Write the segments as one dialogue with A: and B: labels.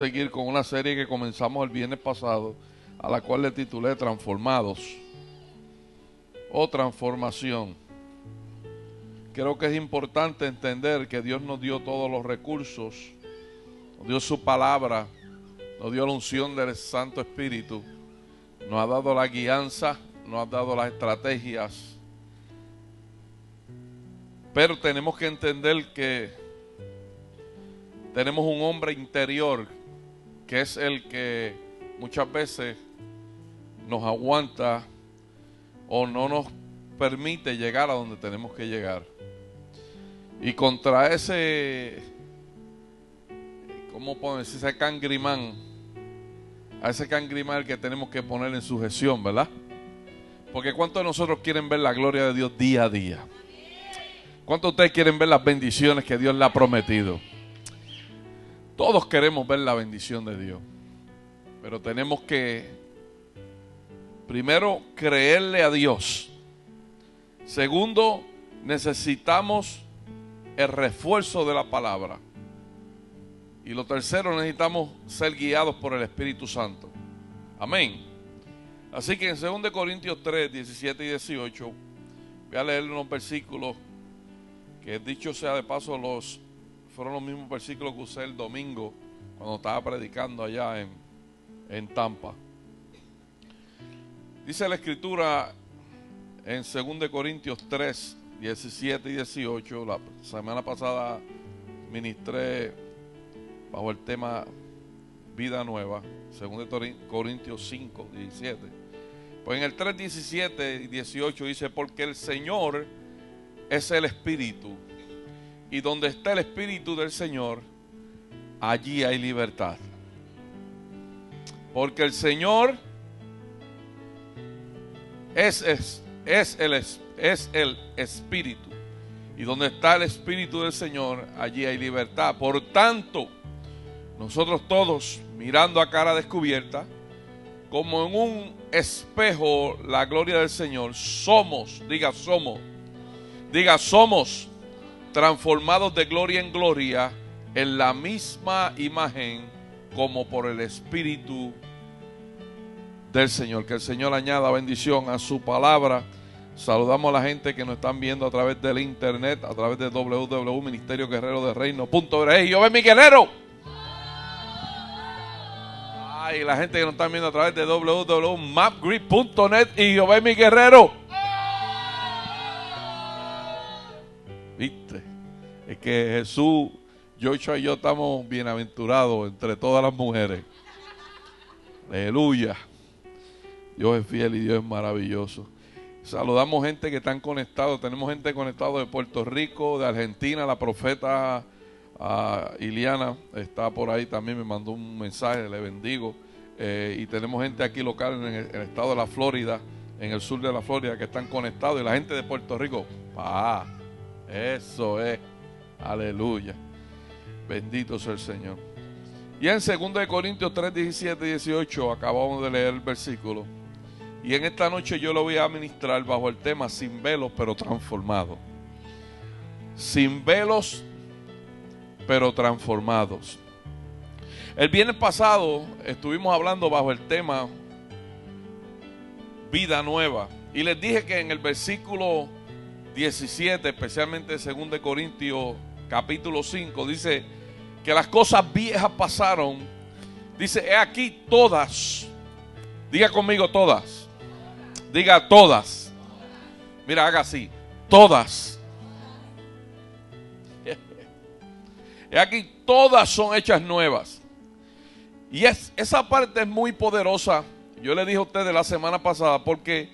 A: Seguir con una serie que comenzamos el viernes pasado, a la cual le titulé Transformados o Transformación. Creo que es importante entender que Dios nos dio todos los recursos, nos dio su palabra, nos dio la unción del Santo Espíritu, nos ha dado la guianza, nos ha dado las estrategias, pero tenemos que entender que tenemos un hombre interior que es el que muchas veces nos aguanta o no nos permite llegar a donde tenemos que llegar. Y contra ese, ¿cómo puedo decir? Ese cangrimán, a ese cangrimán que tenemos que poner en sujeción, ¿verdad? Porque ¿cuántos de nosotros quieren ver la gloria de Dios día a día? ¿Cuántos de ustedes quieren ver las bendiciones que Dios le ha prometido? Todos queremos ver la bendición de Dios, pero tenemos que primero creerle a Dios. Segundo, necesitamos el refuerzo de la palabra. Y lo tercero, necesitamos ser guiados por el Espíritu Santo. Amén. Así que en 2 Corintios 3, 17 y 18, voy a leer unos versículos que, dicho sea de paso, fueron los mismos versículos que usé el domingo cuando estaba predicando allá en Tampa. Dice la Escritura en 2 Corintios 3, 17 y 18. La semana pasada ministré bajo el tema Vida Nueva, 2 Corintios 5, 17. Pues en el 3, 17 y 18 dice: porque el Señor es el Espíritu, y donde está el Espíritu del Señor, allí hay libertad. Porque el Señor es el Espíritu. Y donde está el Espíritu del Señor, allí hay libertad. Por tanto, nosotros todos, mirando a cara descubierta, como en un espejo la gloria del Señor, somos transformados de gloria en gloria en la misma imagen como por el Espíritu del Señor. Que el Señor añada bendición a su palabra. Saludamos a la gente que nos están viendo a través del internet, a través de www.ministerioguerrerodereino.org. ¡Y yo ven mi guerrero! Ay, la gente que nos están viendo a través de www.mapgrid.net. ¡Y yo ven mi guerrero! ¿Viste? Es que Jesús, Joshua y yo estamos bienaventurados entre todas las mujeres. Aleluya. Dios es fiel y Dios es maravilloso. Saludamos gente que están conectados. Tenemos gente conectada de Puerto Rico, de Argentina. La profeta Iliana está por ahí también, me mandó un mensaje, le bendigo. Y tenemos gente aquí local en el estado de la Florida, en el sur de la Florida, que están conectados. Y la gente de Puerto Rico, eso es, aleluya, bendito sea el Señor. Y en 2 Corintios 3, 17 y 18 acabamos de leer el versículo. Y en esta noche yo lo voy a ministrar bajo el tema sin velos pero transformados. Sin velos pero transformados. El viernes pasado estuvimos hablando bajo el tema Vida Nueva. Y les dije que en el versículo 17, especialmente 2 Corintios capítulo 5, dice que las cosas viejas pasaron. Dice: he aquí todas. Diga conmigo todas. Diga todas. Mira, haga así. Todas. He aquí todas son hechas nuevas. Y esa parte es muy poderosa. Yo le dije a ustedes la semana pasada, porque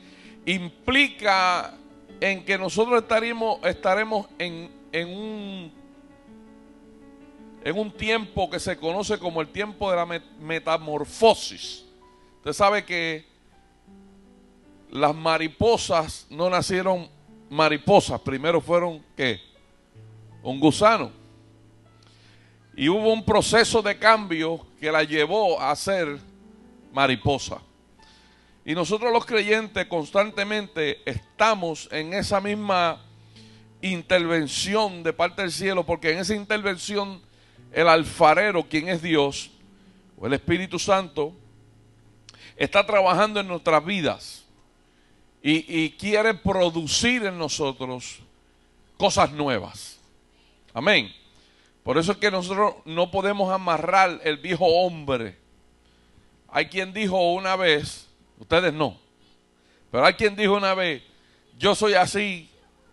A: implica en que nosotros estaremos en un tiempo que se conoce como el tiempo de la metamorfosis. Usted sabe que las mariposas no nacieron mariposas, primero fueron ¿qué? Un gusano. Y hubo un proceso de cambio que la llevó a ser mariposa. Y nosotros los creyentes constantemente estamos en esa misma intervención de parte del cielo, porque en esa intervención el alfarero, quien es Dios, o el Espíritu Santo, está trabajando en nuestras vidas y quiere producir en nosotros cosas nuevas. Amén. Por eso es que nosotros no podemos amarrar el viejo hombre. Hay quien dijo una vez, ustedes no, pero hay quien dijo una vez, yo soy así,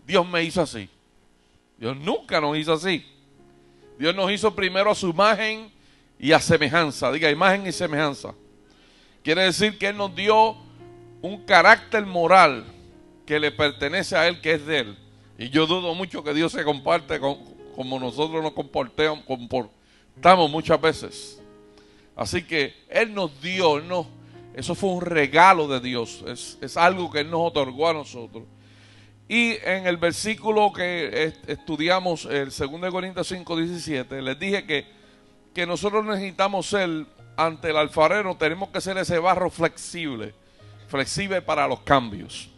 A: Dios me hizo así. Dios nunca nos hizo así. Dios nos hizo primero a su imagen y a semejanza. Diga, imagen y semejanza. Quiere decir que Él nos dio un carácter moral que le pertenece a Él, que es de Él. Y yo dudo mucho que Dios se comparte como nosotros nos comportamos muchas veces. Así que Él nos dio, eso fue un regalo de Dios. Es algo que Él nos otorgó a nosotros. Y en el versículo que estudiamos, el 2 Corintios 5, 17, les dije que nosotros necesitamos ser, ante el alfarero, tenemos que ser ese barro flexible para los cambios.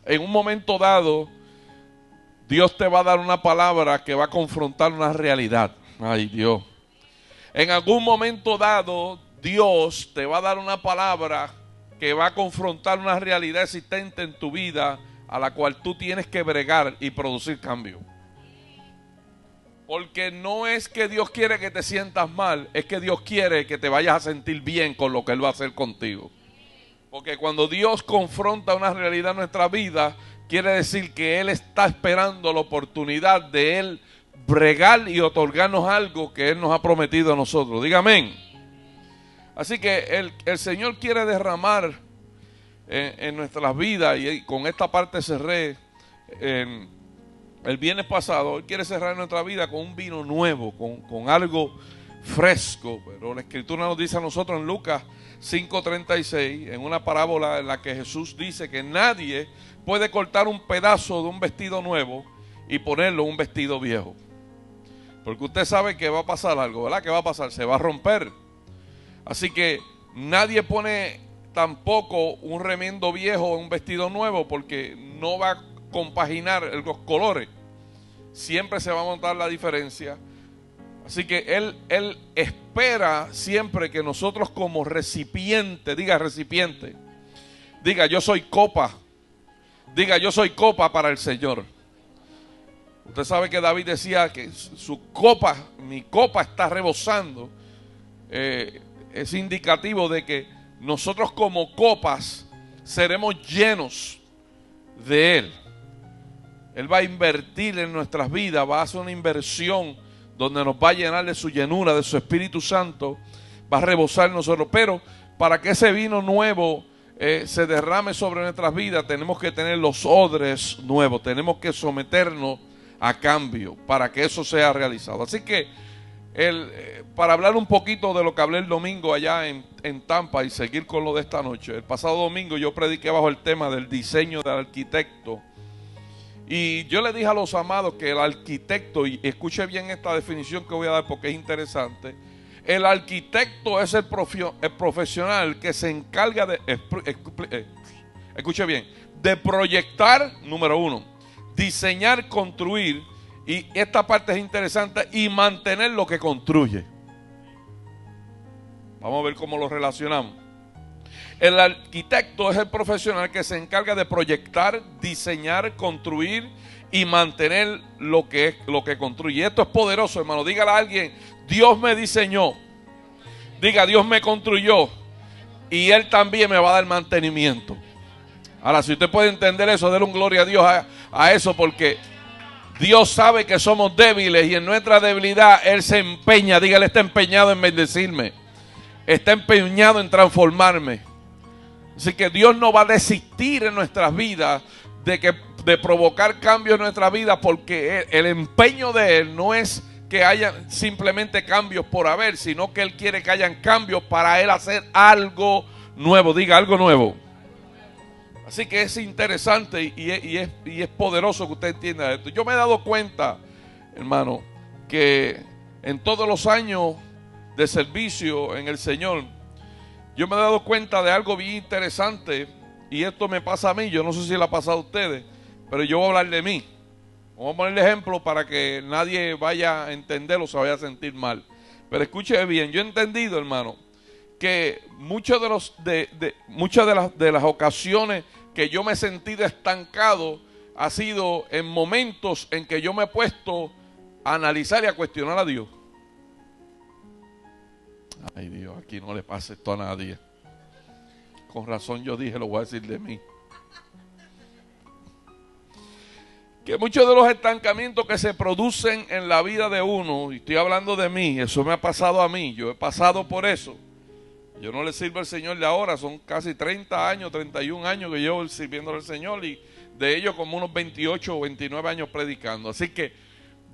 A: En un momento dado, Dios te va a dar una palabra que va a confrontar una realidad. Ay, Dios. En algún momento dado, Dios te va a dar una palabra que va a confrontar una realidad existente en tu vida, a la cual tú tienes que bregar y producir cambio. Porque no es que Dios quiere que te sientas mal, es que Dios quiere que te vayas a sentir bien con lo que Él va a hacer contigo. Porque cuando Dios confronta una realidad en nuestra vida, quiere decir que Él está esperando la oportunidad de Él bregar y otorgarnos algo que Él nos ha prometido a nosotros. Diga amén. Así que el Señor quiere derramar en nuestras vidas, y con esta parte cerré el viernes pasado. Él quiere cerrar nuestra vida con un vino nuevo, con algo fresco. Pero la Escritura nos dice a nosotros en Lucas 5:36, en una parábola en la que Jesús dice que nadie puede cortar un pedazo de un vestido nuevo y ponerlo en un vestido viejo. Porque usted sabe que va a pasar algo, ¿verdad? ¿Qué va a pasar? Se va a romper. Así que nadie pone tampoco un remiendo viejo en un vestido nuevo, porque no va a compaginar los colores. Siempre se va a notar la diferencia. Así que Él espera siempre que nosotros como recipiente, diga recipiente, diga yo soy copa, diga yo soy copa para el Señor. Usted sabe que David decía que su copa, mi copa está rebosando. Es indicativo de que nosotros como copas seremos llenos de Él. Él va a invertir en nuestras vidas, va a hacer una inversión donde nos va a llenar de su llenura, de su Espíritu Santo, va a rebosar en nosotros. Pero para que ese vino nuevo se derrame sobre nuestras vidas, tenemos que tener los odres nuevos, tenemos que someternos a cambio para que eso sea realizado. Así que para hablar un poquito de lo que hablé el domingo allá en Tampa y seguir con lo de esta noche. El pasado domingo yo prediqué bajo el tema del diseño del arquitecto. Y yo le dije a los amados que el arquitecto, y escuche bien esta definición que voy a dar porque es interesante. El arquitecto es el profesional que se encarga de, escuche bien, de proyectar, número uno, diseñar, construir, y esta parte es interesante, y mantener lo que construye. Vamos a ver cómo lo relacionamos. El arquitecto es el profesional que se encarga de proyectar, diseñar, construir y mantener lo que construye. Y esto es poderoso, hermano. Dígale a alguien, Dios me diseñó. Diga, Dios me construyó y Él también me va a dar mantenimiento. Ahora, si usted puede entender eso, déle un gloria a Dios a eso, porque Dios sabe que somos débiles y en nuestra debilidad Él se empeña. Dígale, está empeñado en bendecirme. Está empeñado en transformarme. Así que Dios no va a desistir en nuestras vidas de provocar cambios en nuestra vida, porque el empeño de Él no es que haya simplemente cambios por haber, sino que Él quiere que hayan cambios para Él hacer algo nuevo. Diga, algo nuevo. Así que es interesante y es poderoso que usted entienda esto. Yo me he dado cuenta, hermano, que en todos los años de servicio en el Señor, yo me he dado cuenta de algo bien interesante, y esto me pasa a mí. Yo no sé si le ha pasado a ustedes, pero yo voy a hablar de mí. Vamos a ponerle ejemplo para que nadie vaya a entenderlo o se vaya a sentir mal. Pero escuche bien, yo he entendido, hermano, que muchas de las ocasiones que yo me he sentido estancado ha sido en momentos en que yo me he puesto a analizar y a cuestionar a Dios. Ay Dios, aquí no le pasa esto a nadie. Con razón yo dije, lo voy a decir de mí. Que muchos de los estancamientos que se producen en la vida de uno, y estoy hablando de mí, eso me ha pasado a mí, yo he pasado por eso. Yo no le sirvo al Señor de ahora, son casi 30 años, 31 años que llevo sirviéndole al Señor, y de ellos como unos 28 o 29 años predicando. Así que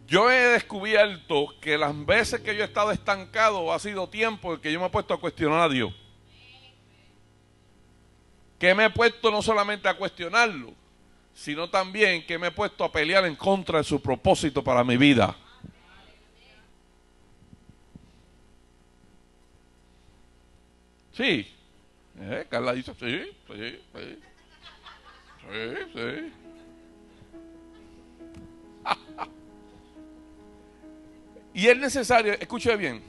A: yo he descubierto que las veces que yo he estado estancado ha sido tiempo en que yo me he puesto a cuestionar a Dios. Que me he puesto no solamente a cuestionarlo, sino también que me he puesto a pelear en contra de su propósito para mi vida. Sí. Carla dice, sí. Y es necesario, escuche bien,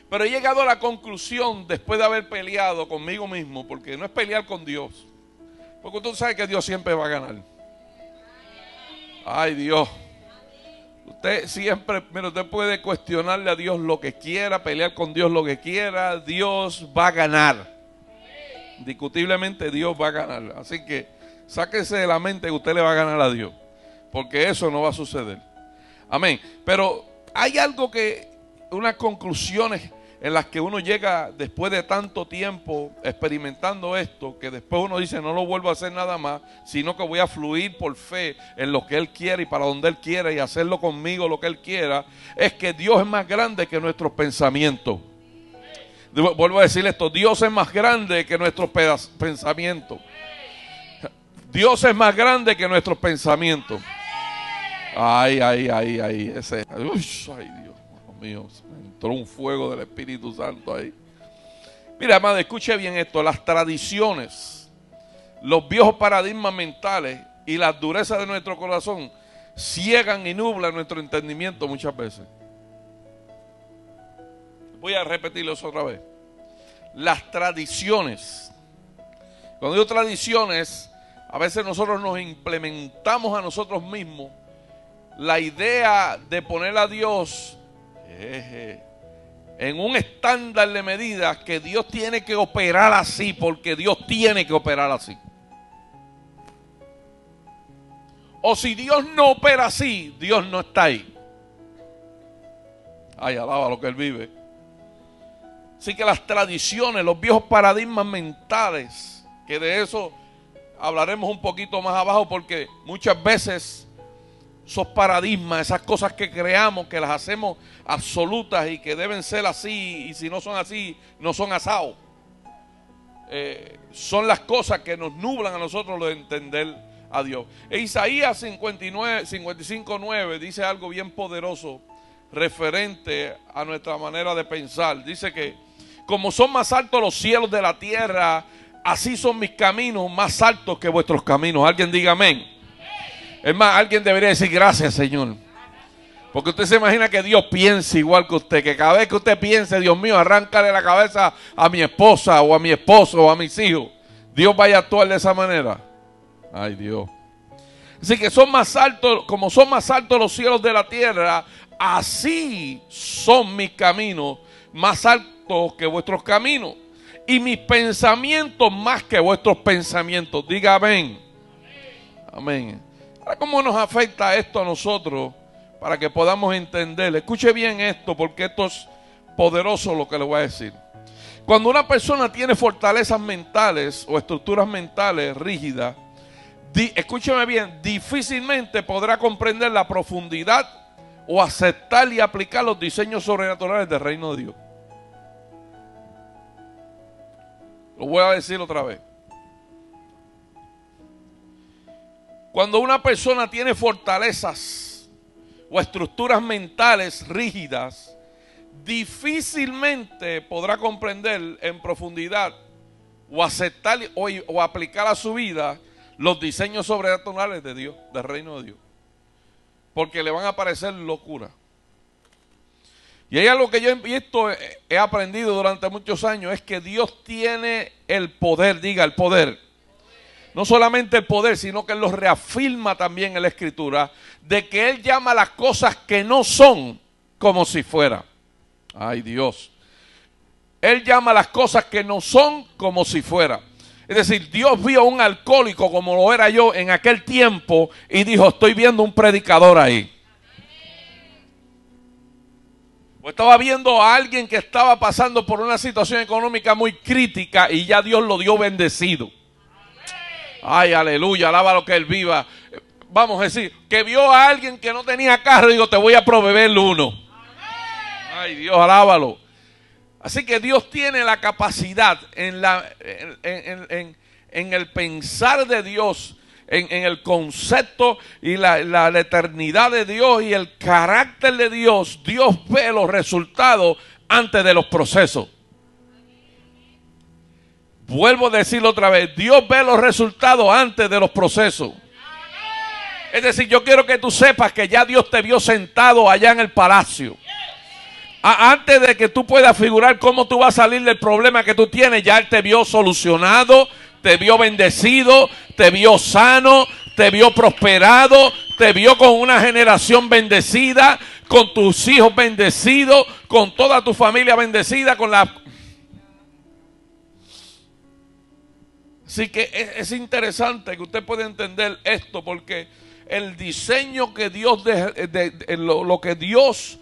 A: pero he llegado a la conclusión después de haber peleado conmigo mismo, porque no es pelear con Dios, porque usted sabe que Dios siempre va a ganar. Ay Dios, usted siempre, mira, usted puede cuestionarle a Dios lo que quiera, pelear con Dios lo que quiera, Dios va a ganar. Indiscutiblemente Dios va a ganar. Así que sáquese de la mente que usted le va a ganar a Dios, porque eso no va a suceder. Amén. Pero hay algo que, unas conclusiones en las que uno llega después de tanto tiempo experimentando esto, que después uno dice, no lo vuelvo a hacer nada más, sino que voy a fluir por fe en lo que Él quiere y para donde Él quiera y hacerlo conmigo lo que Él quiera, es que Dios es más grande que nuestros pensamientos. Vuelvo a decir esto, Dios es más grande que nuestros pensamientos. Dios es más grande que nuestros pensamientos. Ay, ese, ay Dios mío, entró un fuego del Espíritu Santo ahí. Mira, amado, escuche bien esto, las tradiciones, los viejos paradigmas mentales y las durezas de nuestro corazón ciegan y nublan nuestro entendimiento muchas veces. Voy a repetirlo otra vez. Las tradiciones. Cuando digo tradiciones, a veces nosotros nos implementamos a nosotros mismos la idea de poner a Dios en un estándar de medidas que Dios tiene que operar así, porque Dios tiene que operar así. O si Dios no opera así, Dios no está ahí. Ay, alaba lo que Él vive. Así que las tradiciones, los viejos paradigmas mentales, que de eso hablaremos un poquito más abajo, porque muchas veces esos paradigmas, esas cosas que creamos, que las hacemos absolutas y que deben ser así, y si no son así, no son asados. Son las cosas que nos nublan a nosotros lo de entender a Dios. E Isaías 55:9 dice algo bien poderoso referente a nuestra manera de pensar. Dice que como son más altos los cielos de la tierra, así son mis caminos más altos que vuestros caminos. Alguien diga amén. Es más, alguien debería decir gracias, Señor. Porque usted se imagina que Dios piense igual que usted, que cada vez que usted piense, Dios mío, arráncale la cabeza a mi esposa o a mi esposo o a mis hijos, Dios vaya a actuar de esa manera. Ay, Dios. Así que son más altos, como son más altos los cielos de la tierra, así son mis caminos más altos que vuestros caminos, y mis pensamientos más que vuestros pensamientos. Diga amén. Amén. Ahora, ¿cómo nos afecta esto a nosotros para que podamos entender? Escuche bien esto, porque esto es poderoso lo que le voy a decir. Cuando una persona tiene fortalezas mentales o estructuras mentales rígidas, escúcheme bien, difícilmente podrá comprender la profundidad o aceptar y aplicar los diseños sobrenaturales del reino de Dios. Lo voy a decir otra vez. Cuando una persona tiene fortalezas o estructuras mentales rígidas, difícilmente podrá comprender en profundidad o aceptar o aplicar a su vida los diseños sobrenaturales de Dios, del reino de Dios, porque le van a parecer locura. Y hay algo que yo he aprendido durante muchos años, es que Dios tiene el poder, diga el poder. No solamente el poder, sino que Él lo reafirma también en la Escritura, de que Él llama las cosas que no son como si fuera. Ay, Dios. Él llama las cosas que no son como si fuera. Es decir, Dios vio a un alcohólico como lo era yo en aquel tiempo y dijo, estoy viendo un predicador ahí. O estaba viendo a alguien que estaba pasando por una situación económica muy crítica y ya Dios lo dio bendecido. Ay, aleluya, alaba lo que Él viva. Vamos a decir, que vio a alguien que no tenía carro y digo, te voy a proveer uno. Ay, Dios, alábalo. Así que Dios tiene la capacidad en el pensar de Dios, en el concepto y la eternidad de Dios y el carácter de Dios. Dios ve los resultados antes de los procesos. Vuelvo a decirlo otra vez, Dios ve los resultados antes de los procesos. Es decir, yo quiero que tú sepas que ya Dios te vio sentado allá en el palacio. Antes de que tú puedas figurar cómo tú vas a salir del problema que tú tienes, ya Él te vio solucionado, te vio bendecido, te vio sano, te vio prosperado, te vio con una generación bendecida, con tus hijos bendecidos, con toda tu familia bendecida, con la... Así que es interesante que usted pueda entender esto, porque el diseño que Dios, lo que Dios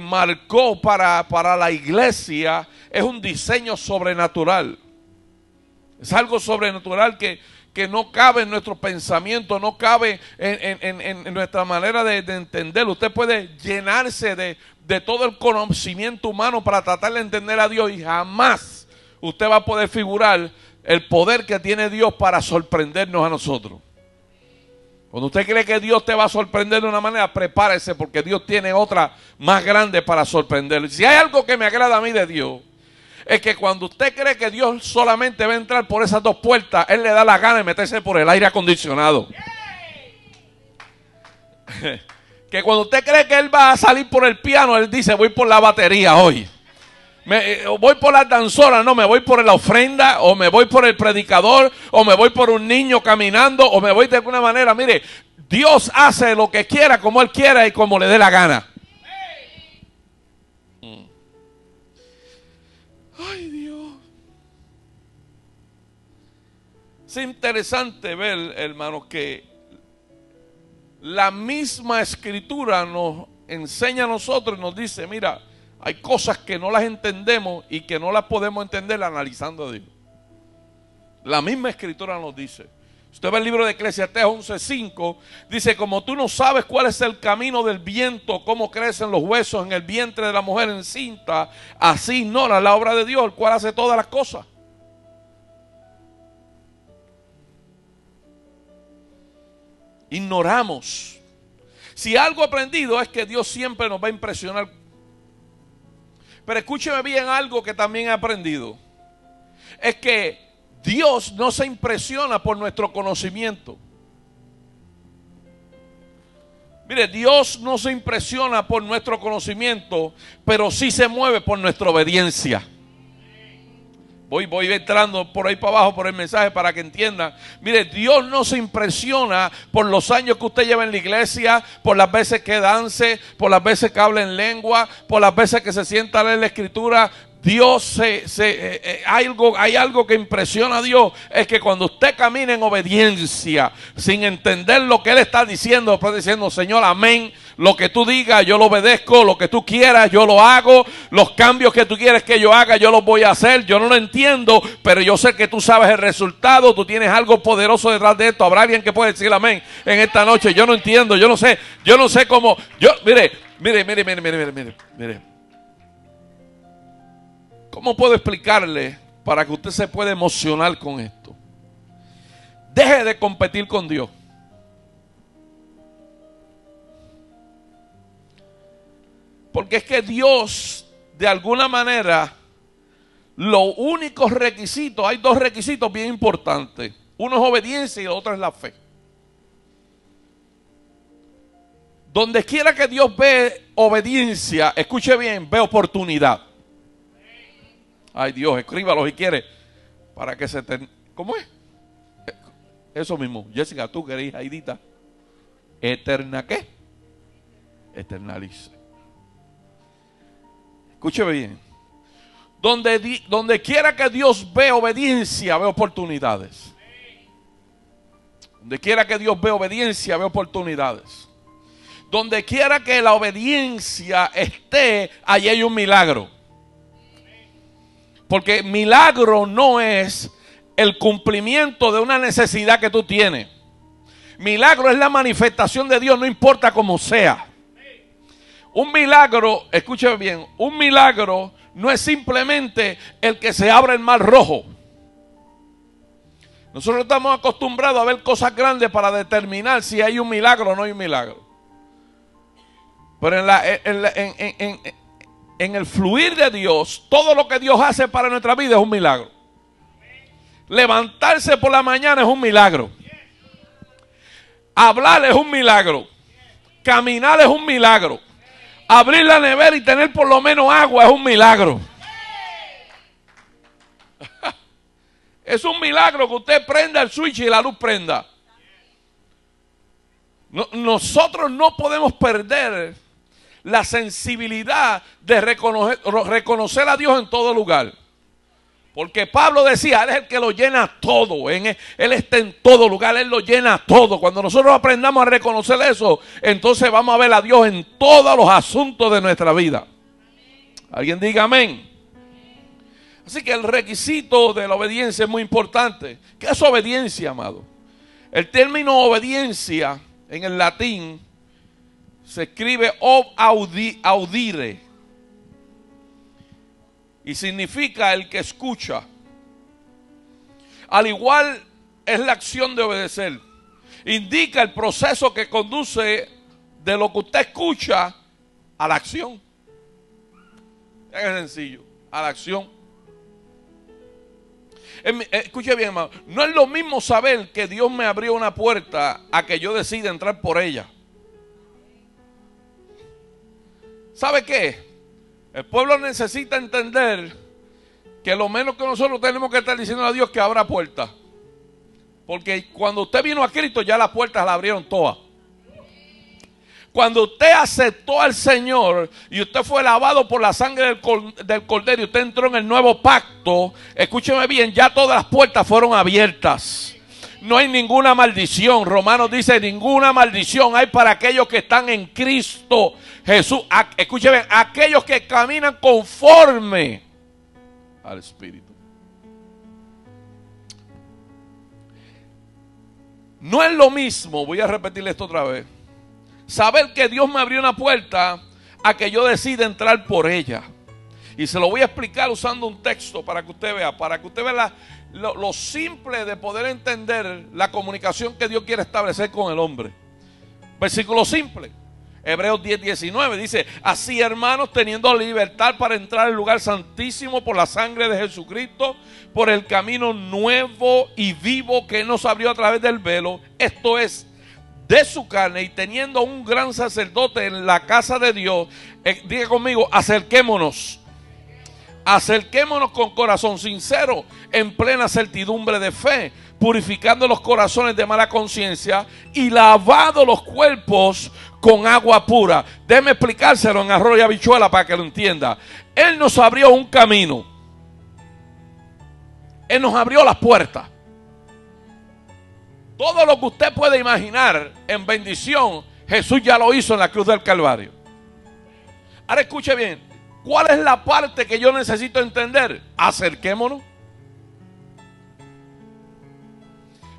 A: marcó para la iglesia es un diseño sobrenatural. Es algo sobrenatural que no cabe en nuestro pensamiento, no cabe en nuestra manera de entenderlo. Usted puede llenarse de todo el conocimiento humano para tratar de entender a Dios y jamás usted va a poder figurar el poder que tiene Dios para sorprendernos a nosotros. Cuando usted cree que Dios te va a sorprender de una manera, prepárese, porque Dios tiene otra más grande para sorprenderlo. Si hay algo que me agrada a mí de Dios, es que cuando usted cree que Dios solamente va a entrar por esas dos puertas, Él le da la gana de meterse por el aire acondicionado. Que cuando usted cree que Él va a salir por el piano, Él dice, voy por la batería hoy. Voy por las danzoras, no, me voy por la ofrenda, o me voy por el predicador, o me voy por un niño caminando, o me voy de alguna manera. Mire, Dios hace lo que quiera, como Él quiera y como le dé la gana. Ay, Dios. Es interesante ver, hermanos, que la misma Escritura nos enseña a nosotros y nos dice, mira, hay cosas que no las entendemos y que no las podemos entender analizando a Dios. La misma Escritura nos dice. Usted ve el libro de Eclesiastés 11:5, dice, como tú no sabes cuál es el camino del viento, cómo crecen los huesos en el vientre de la mujer encinta, así ignora la obra de Dios, el cual hace todas las cosas. Ignoramos. Si algo he aprendido es que Dios siempre nos va a impresionar. Pero escúcheme bien algo que también he aprendido. Es que Dios no se impresiona por nuestro conocimiento. Mire, Dios no se impresiona por nuestro conocimiento, pero sí se mueve por nuestra obediencia. Voy entrando por ahí para abajo por el mensaje para que entiendan. Mire, Dios no se impresiona por los años que usted lleva en la iglesia, por las veces que dance, por las veces que habla en lengua, por las veces que se sienta a leer la Escritura. Dios hay algo que impresiona a Dios, es que cuando usted camina en obediencia, sin entender lo que Él está diciendo, después diciendo, Señor, amén, lo que tú digas yo lo obedezco, lo que tú quieras yo lo hago, los cambios que tú quieres que yo haga yo los voy a hacer, yo no lo entiendo, pero yo sé que tú sabes el resultado, tú tienes algo poderoso detrás de esto. Habrá alguien que puede decir amén en esta noche. Yo no entiendo, yo no sé cómo, mire. ¿Cómo puedo explicarle para que usted se pueda emocionar con esto? Deje de competir con Dios. Porque es que Dios, de alguna manera, los únicos requisitos, hay dos requisitos bien importantes. Uno es obediencia y el otro es la fe. Donde quiera que Dios ve obediencia, escuche bien, ve oportunidad. Ay Dios, escríbalo si quiere, para que se te... ¿Cómo es? Eso mismo, Jessica, tú que eres Aidita. ¿Eterna qué? Eternalice. Escúcheme bien. Donde quiera que Dios ve obediencia, ve oportunidades. Donde quiera que Dios ve obediencia, ve oportunidades. Donde quiera que la obediencia esté, allí hay un milagro. Porque milagro no es el cumplimiento de una necesidad que tú tienes. Milagro es la manifestación de Dios, no importa cómo sea. Un milagro, escúcheme bien, un milagro no es simplemente el que se abra el mar rojo. Nosotros estamos acostumbrados a ver cosas grandes para determinar si hay un milagro o no hay un milagro. Pero en el fluir de Dios, todo lo que Dios hace para nuestra vida es un milagro. Levantarse por la mañana es un milagro. Hablar es un milagro. Caminar es un milagro. Abrir la nevera y tener por lo menos agua es un milagro. Es un milagro que usted prenda el switch y la luz prenda. Nosotros no podemos perder la sensibilidad de reconocer a Dios en todo lugar. Porque Pablo decía, Él es el que lo llena todo. Él está en todo lugar, Él lo llena todo. Cuando nosotros aprendamos a reconocer eso, entonces vamos a ver a Dios en todos los asuntos de nuestra vida. ¿Alguien diga amén? Así que el requisito de la obediencia es muy importante. ¿Qué es obediencia, amado? El término obediencia en el latín se escribe ob audire. Y significa el que escucha. Al igual es la acción de obedecer. Indica el proceso que conduce de lo que usted escucha a la acción. Es sencillo, a la acción. Escuche bien, hermano. No es lo mismo saber que Dios me abrió una puerta a que yo decida entrar por ella. ¿Sabe qué? El pueblo necesita entender que lo menos que nosotros tenemos que estar diciendo a Dios que abra puertas. Porque cuando usted vino a Cristo ya las puertas las abrieron todas. Cuando usted aceptó al Señor y usted fue lavado por la sangre del Cordero y usted entró en el nuevo pacto, escúcheme bien, ya todas las puertas fueron abiertas. No hay ninguna maldición. Romanos dice, ninguna maldición hay para aquellos que están en Cristo Jesús. Escúcheme, aquellos que caminan conforme al Espíritu. No es lo mismo, voy a repetirle esto otra vez, saber que Dios me abrió una puerta a que yo decida entrar por ella. Y se lo voy a explicar usando un texto para que usted vea lo simple de poder entender la comunicación que Dios quiere establecer con el hombre. Versículo simple. Hebreos 10:19 dice, así hermanos, teniendo libertad para entrar al lugar santísimo por la sangre de Jesucristo, por el camino nuevo y vivo que Él nos abrió a través del velo, esto es, de su carne, y teniendo un gran sacerdote en la casa de Dios, diga conmigo, acerquémonos con corazón sincero, en plena certidumbre de fe, purificando los corazones de mala conciencia y lavado los cuerpos con agua pura. Déjeme explicárselo en arroz y habichuela para que lo entienda. Él nos abrió un camino. Él nos abrió las puertas. Todo lo que usted puede imaginar en bendición, Jesús ya lo hizo en la cruz del Calvario. Ahora escuche bien, ¿cuál es la parte que yo necesito entender? Acerquémonos.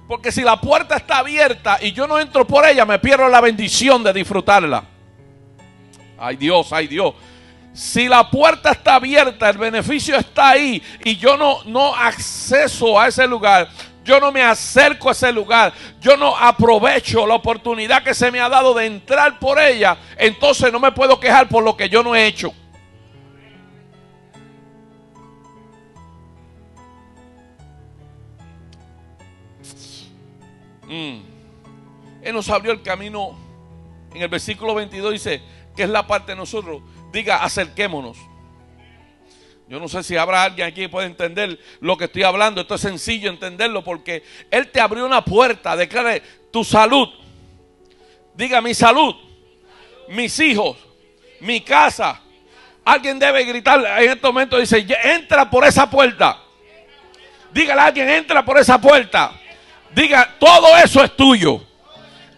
A: Porque si la puerta está abierta y yo no entro por ella, me pierdo la bendición de disfrutarla. Ay Dios, ay Dios. Si la puerta está abierta, el beneficio está ahí y yo no acceso a ese lugar, yo no me acerco a ese lugar, yo no aprovecho la oportunidad que se me ha dado de entrar por ella, entonces no me puedo quejar por lo que yo no he hecho. Él nos abrió el camino en el versículo 22 dice, que es la parte de nosotros, diga, acerquémonos. Yo no sé si habrá alguien aquí que pueda entender lo que estoy hablando. Esto es sencillo entenderlo porque Él te abrió una puerta. Declare tu salud. Diga mi salud, mis hijos, mi casa. Alguien debe gritar en este momento, dice, entra por esa puerta. Dígale a alguien, entra por esa puerta. Diga, todo eso es tuyo.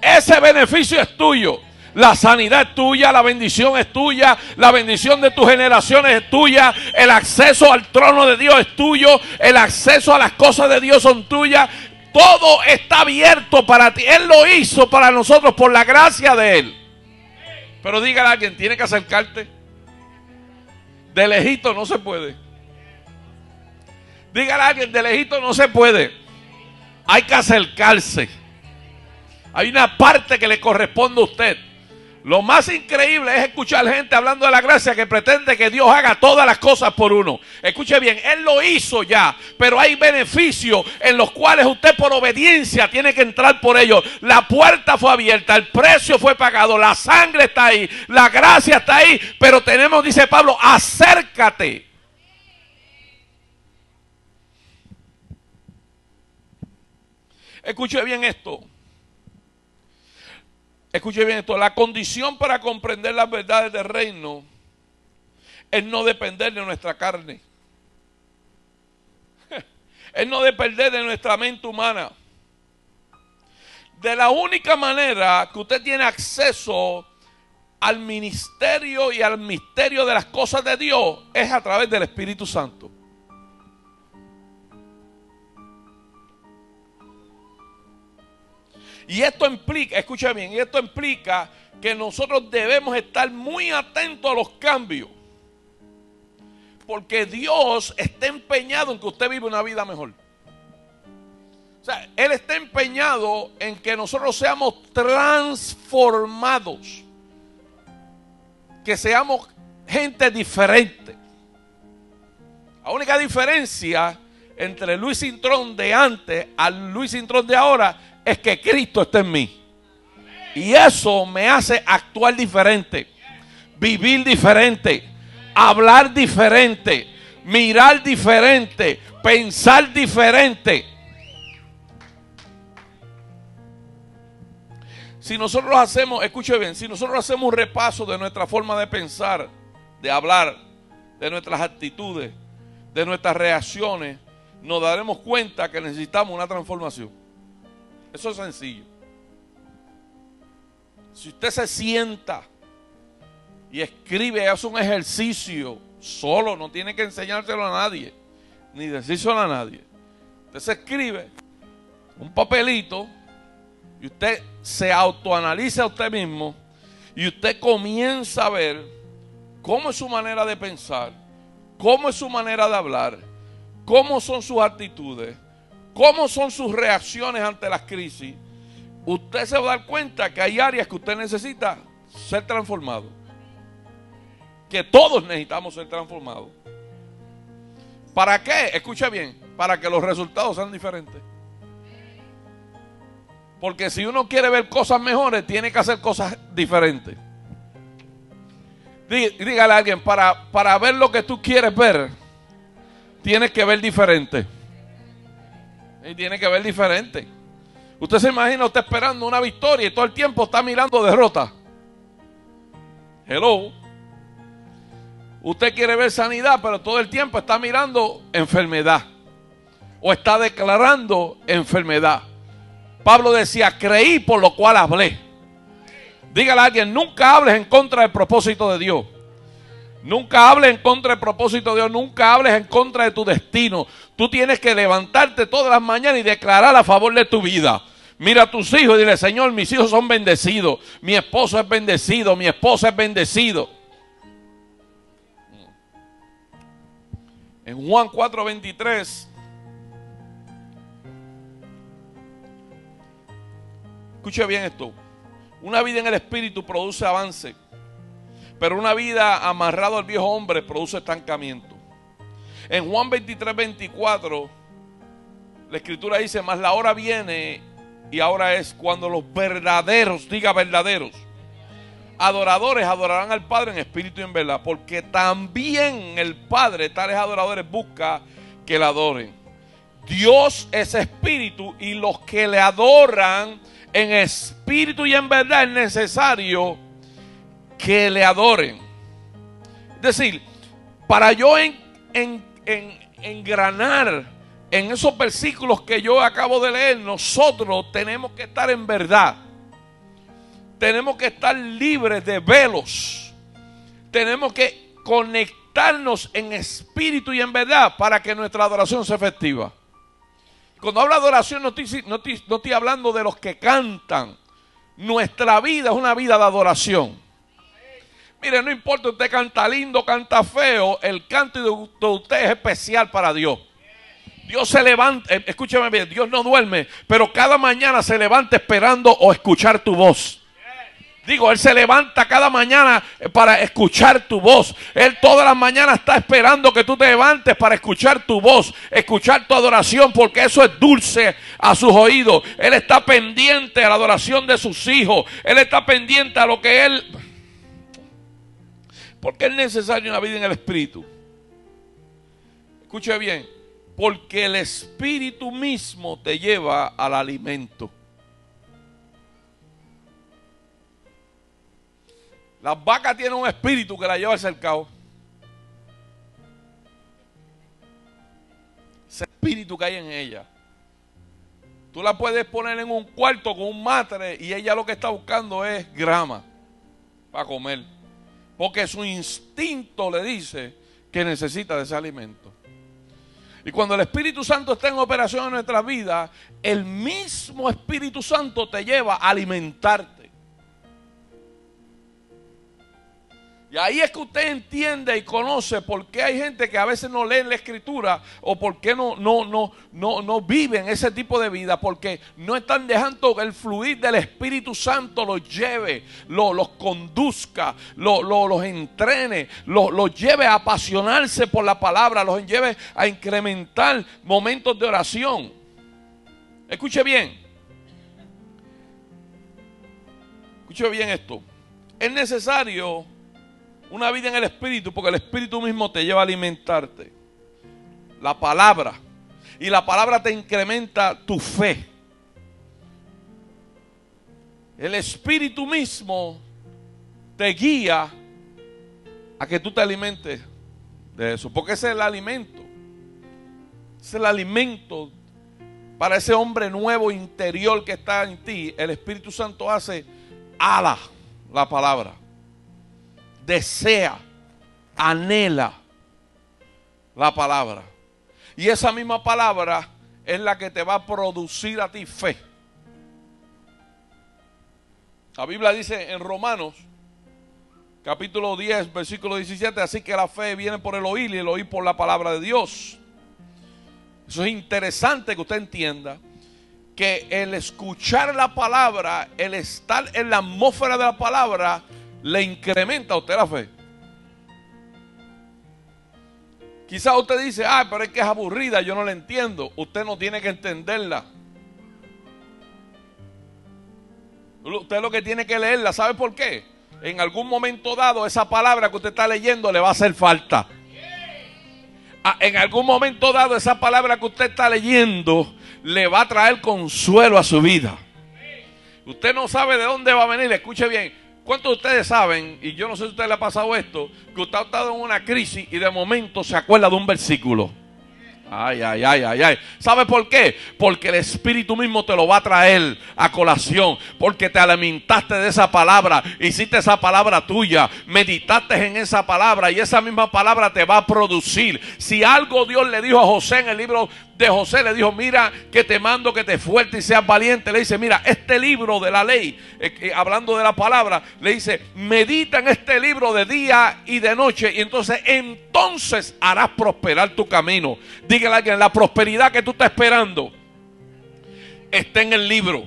A: Ese beneficio es tuyo. La sanidad es tuya, la bendición es tuya, la bendición de tus generaciones es tuya, el acceso al trono de Dios es tuyo, el acceso a las cosas de Dios son tuyas. Todo está abierto para ti. Él lo hizo para nosotros por la gracia de Él. Pero dígale a alguien, tiene que acercarte. De lejito no se puede. Dígale a alguien, de lejito no se puede. Hay que acercarse. Hay una parte que le corresponde a usted. Lo más increíble es escuchar gente hablando de la gracia que pretende que Dios haga todas las cosas por uno. Escuche bien, Él lo hizo ya, pero hay beneficios en los cuales usted por obediencia tiene que entrar por ellos. La puerta fue abierta, el precio fue pagado, la sangre está ahí, la gracia está ahí, pero tenemos, dice Pablo, acércate. Escuche bien esto. Escuche bien esto, la condición para comprender las verdades del reino es no depender de nuestra carne. Es no depender de nuestra mente humana. De la única manera que usted tiene acceso al ministerio y al misterio de las cosas de Dios es a través del Espíritu Santo. Y esto implica, escucha bien, y esto implica que nosotros debemos estar muy atentos a los cambios. Porque Dios está empeñado en que usted viva una vida mejor. O sea, Él está empeñado en que nosotros seamos transformados. Que seamos gente diferente. La única diferencia entre Luis Cintrón de antes al Luis Cintrón de ahora es que Cristo está en mí. Y eso me hace actuar diferente, vivir diferente, hablar diferente, mirar diferente, pensar diferente. Si nosotros hacemos, escuche bien, si nosotros hacemos un repaso de nuestra forma de pensar, de hablar, de nuestras actitudes, de nuestras reacciones, nos daremos cuenta que necesitamos una transformación. Eso es sencillo. Si usted se sienta y escribe, hace un ejercicio solo, no tiene que enseñárselo a nadie, ni decírselo a nadie. Usted se escribe un papelito y usted se autoanaliza a usted mismo y usted comienza a ver cómo es su manera de pensar, cómo es su manera de hablar, cómo son sus actitudes, cómo son sus reacciones ante las crisis. Usted se va a dar cuenta que hay áreas que usted necesita ser transformado. Que todos necesitamos ser transformados. ¿Para qué? Escucha bien, para que los resultados sean diferentes. Porque si uno quiere ver cosas mejores, tiene que hacer cosas diferentes. Dígale a alguien, para ver lo que tú quieres ver, tienes que ver diferente. Y tiene que ver diferente. Usted se imagina usted esperando una victoria y todo el tiempo está mirando derrota. Hello. Usted quiere ver sanidad, pero todo el tiempo está mirando enfermedad. O está declarando enfermedad. Pablo decía, creí por lo cual hablé. Dígale a alguien, nunca hables en contra del propósito de Dios. Nunca hables en contra del propósito de Dios. Nunca hables en contra de tu destino. Tú tienes que levantarte todas las mañanas y declarar a favor de tu vida. Mira a tus hijos y dile, Señor, mis hijos son bendecidos. Mi esposo es bendecido. Mi esposa es bendecido. En Juan 4:23. Escuche bien esto. Una vida en el Espíritu produce avance. Pero una vida amarrada al viejo hombre produce estancamiento. En Juan 23:24, la Escritura dice, mas la hora viene y ahora es cuando los verdaderos, diga verdaderos, adoradores adorarán al Padre en espíritu y en verdad, porque también el Padre tales adoradores busca que le adoren. Dios es espíritu y los que le adoran en espíritu y en verdad es necesario que le adoren. Es decir, para yo engranar en esos versículos que yo acabo de leer, nosotros tenemos que estar en verdad. Tenemos que estar libres de velos. Tenemos que conectarnos en espíritu y en verdad para que nuestra adoración sea efectiva. Cuando hablo de adoración no estoy hablando de los que cantan. Nuestra vida es una vida de adoración. Mire, no importa usted canta lindo, canta feo, el canto de usted es especial para Dios. Dios se levanta, escúcheme bien, Dios no duerme, pero cada mañana se levanta esperando o escuchar tu voz. Digo, Él se levanta cada mañana para escuchar tu voz. Él todas las mañanas está esperando que tú te levantes para escuchar tu voz, escuchar tu adoración, porque eso es dulce a sus oídos. Él está pendiente a la adoración de sus hijos. Él está pendiente a lo que Él... ¿Por qué es necesaria una vida en el Espíritu? Escuche bien, porque el Espíritu mismo te lleva al alimento. Las vacas tienen un espíritu que la lleva al cercado. Ese espíritu que hay en ella. Tú la puedes poner en un cuarto con un matre y ella lo que está buscando es grama para comer. Porque su instinto le dice que necesita de ese alimento. Y cuando el Espíritu Santo está en operación en nuestras vidas, el mismo Espíritu Santo te lleva a alimentarte. Y ahí es que usted entiende y conoce por qué hay gente que a veces no lee la Escritura o por qué no viven ese tipo de vida, porque no están dejando el fluir del Espíritu Santo los lleve, los conduzca, los entrene, los lleve a apasionarse por la palabra, los lleve a incrementar momentos de oración. Escuche bien esto. Es necesario una vida en el Espíritu, porque el Espíritu mismo te lleva a alimentarte. La palabra. Y la palabra te incrementa tu fe. El Espíritu mismo te guía a que tú te alimentes de eso. Porque ese es el alimento. Ese es el alimento para ese hombre nuevo interior que está en ti. El Espíritu Santo hace ala la palabra. Desea, anhela la palabra. Y esa misma palabra es la que te va a producir a ti fe. La Biblia dice en Romanos, capítulo 10, versículo 17, así que la fe viene por el oír y el oír por la palabra de Dios. Eso es interesante que usted entienda que el escuchar la palabra, el estar en la atmósfera de la palabra, le incrementa a usted la fe. Quizás usted dice, pero es que es aburrida, yo no la entiendo. Usted no tiene que entenderla. Usted lo que tiene que leerla, ¿sabe por qué? En algún momento dado esa palabra que usted está leyendo le va a hacer falta. En algún momento dado esa palabra que usted está leyendo le va a traer consuelo a su vida. Usted no sabe de dónde va a venir, escuche bien. ¿Cuántos de ustedes saben, y yo no sé si a usted le ha pasado esto, que usted ha estado en una crisis y de momento se acuerda de un versículo? Ay. ¿Sabe por qué? Porque el Espíritu mismo te lo va a traer a colación. Porque te alimentaste de esa palabra, hiciste esa palabra tuya, meditaste en esa palabra y esa misma palabra te va a producir. Si algo Dios le dijo a José en el libro de José, le dijo, mira que te mando que te fuerte y seas valiente. Le dice, mira, este libro de la ley, hablando de la palabra, le dice, medita en este libro de día y de noche y entonces harás prosperar tu camino. Dígale a alguien, la prosperidad que tú estás esperando está en el libro.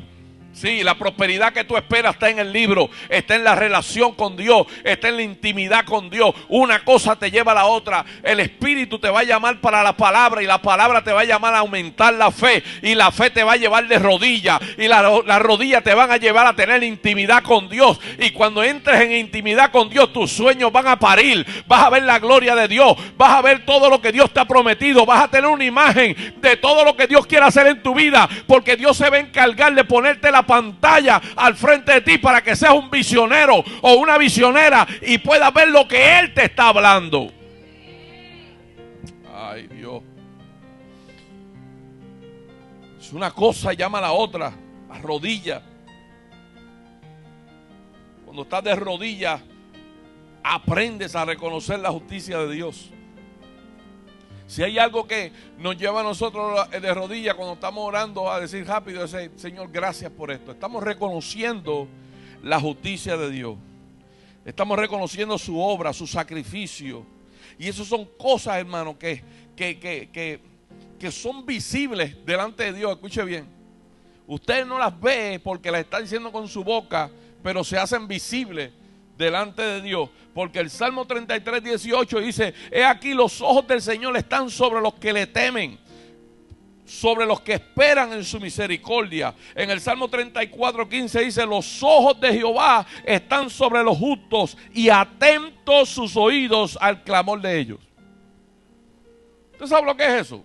A: Sí, la prosperidad que tú esperas está en el libro, está en la relación con Dios, está en la intimidad con Dios. Una cosa te lleva a la otra. El Espíritu te va a llamar para la palabra y la palabra te va a llamar a aumentar la fe. Y la fe te va a llevar de rodillas y las rodillas te van a llevar a tener intimidad con Dios. Y cuando entres en intimidad con Dios, tus sueños van a parir. Vas a ver la gloria de Dios, vas a ver todo lo que Dios te ha prometido, vas a tener una imagen de todo lo que Dios quiere hacer en tu vida, porque Dios se va a encargar de ponerte la pantalla al frente de ti para que seas un visionero o una visionera y puedas ver lo que Él te está hablando. Ay, Dios. Es una cosa llama a la otra, a rodillas. Cuando estás de rodillas, aprendes a reconocer la justicia de Dios. Si hay algo que nos lleva a nosotros de rodillas cuando estamos orando a decir rápido, es: Señor, gracias por esto. Estamos reconociendo la justicia de Dios. Estamos reconociendo su obra, su sacrificio. Y eso son cosas, hermano, que son visibles delante de Dios. Escuche bien. Usted no las ve porque las está diciendo con su boca, pero se hacen visibles delante de Dios, porque el Salmo 33, 18 dice: he aquí los ojos del Señor están sobre los que le temen, sobre los que esperan en su misericordia. En el Salmo 34, 15 dice: los ojos de Jehová están sobre los justos y atentos sus oídos al clamor de ellos. ¿Usted sabe lo que es eso?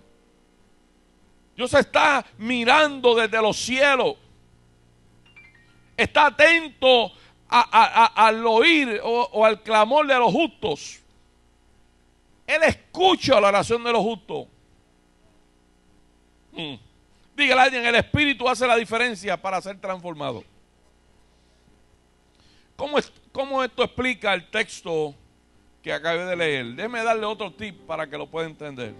A: Dios está mirando desde los cielos, está atento al oír o al clamor de los justos. Él escucha la oración de los justos. Dígale a alguien: el Espíritu hace la diferencia para ser transformado. ¿Cómo esto explica el texto que acabé de leer? Déjeme darle otro tip para que lo pueda entender.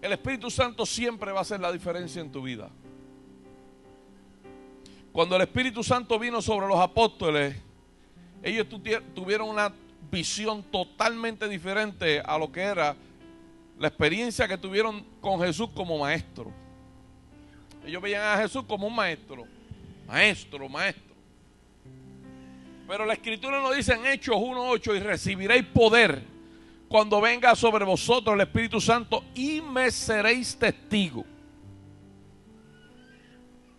A: El Espíritu Santo siempre va a hacer la diferencia en tu vida. Cuando el Espíritu Santo vino sobre los apóstoles, ellos tuvieron una visión totalmente diferente a lo que era la experiencia que tuvieron con Jesús como maestro. Ellos veían a Jesús como un maestro. Maestro. Pero la Escritura nos dice en Hechos 1:8: y recibiréis poder cuando venga sobre vosotros el Espíritu Santo y me seréis testigo.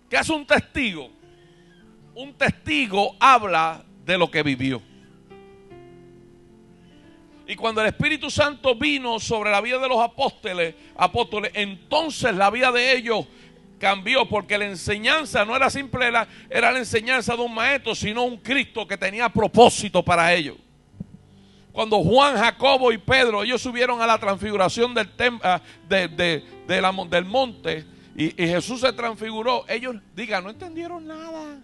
A: ¿Qué hace un testigo? Un testigo habla de lo que vivió. Y cuando el Espíritu Santo vino sobre la vida de los apóstoles, entonces la vida de ellos cambió, porque la enseñanza no era simple, era la enseñanza de un maestro, sino un Cristo que tenía propósito para ellos. Cuando Juan, Jacobo y Pedro, ellos subieron a la transfiguración del monte, y Jesús se transfiguró, ellos, no entendieron nada.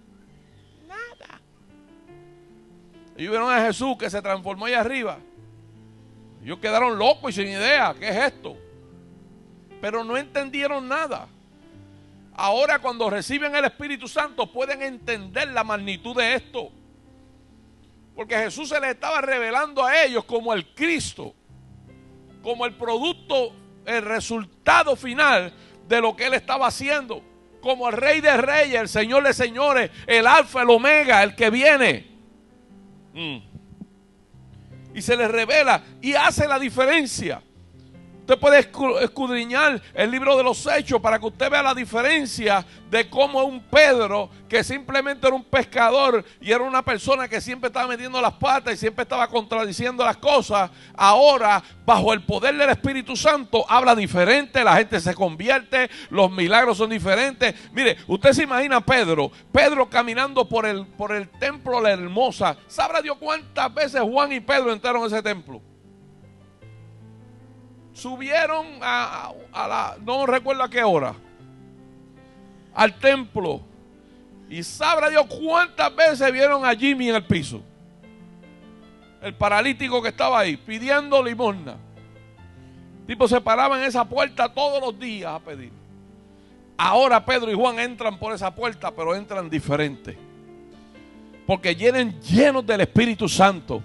A: Ellos vieron a Jesús que se transformó allá arriba. Ellos quedaron locos y sin idea. ¿Qué es esto? Pero no entendieron nada. Ahora, cuando reciben el Espíritu Santo, pueden entender la magnitud de esto. Porque Jesús se les estaba revelando a ellos como el Cristo, como el producto, el resultado final de lo que Él estaba haciendo, como el Rey de Reyes, el Señor de Señores, el Alfa, el Omega, el que viene. Y se les revela y hace la diferencia. Usted puede escudriñar el libro de los Hechos para que usted vea la diferencia de cómo un Pedro, que simplemente era un pescador y era una persona que siempre estaba metiendo las patas y siempre estaba contradiciendo las cosas, ahora bajo el poder del Espíritu Santo habla diferente, la gente se convierte, los milagros son diferentes. Mire, usted se imagina a Pedro caminando por el templo de la Hermosa. ¿Sabrá Dios cuántas veces Juan y Pedro entraron a ese templo? Subieron no recuerdo a qué hora, al templo, y sabrá Dios cuántas veces vieron a Jimmy en el piso, el paralítico que estaba ahí pidiendo limosna. Tipo, se paraban en esa puerta todos los días a pedir. Ahora Pedro y Juan entran por esa puerta, pero entran diferentes, porque vienen llenos del Espíritu Santo.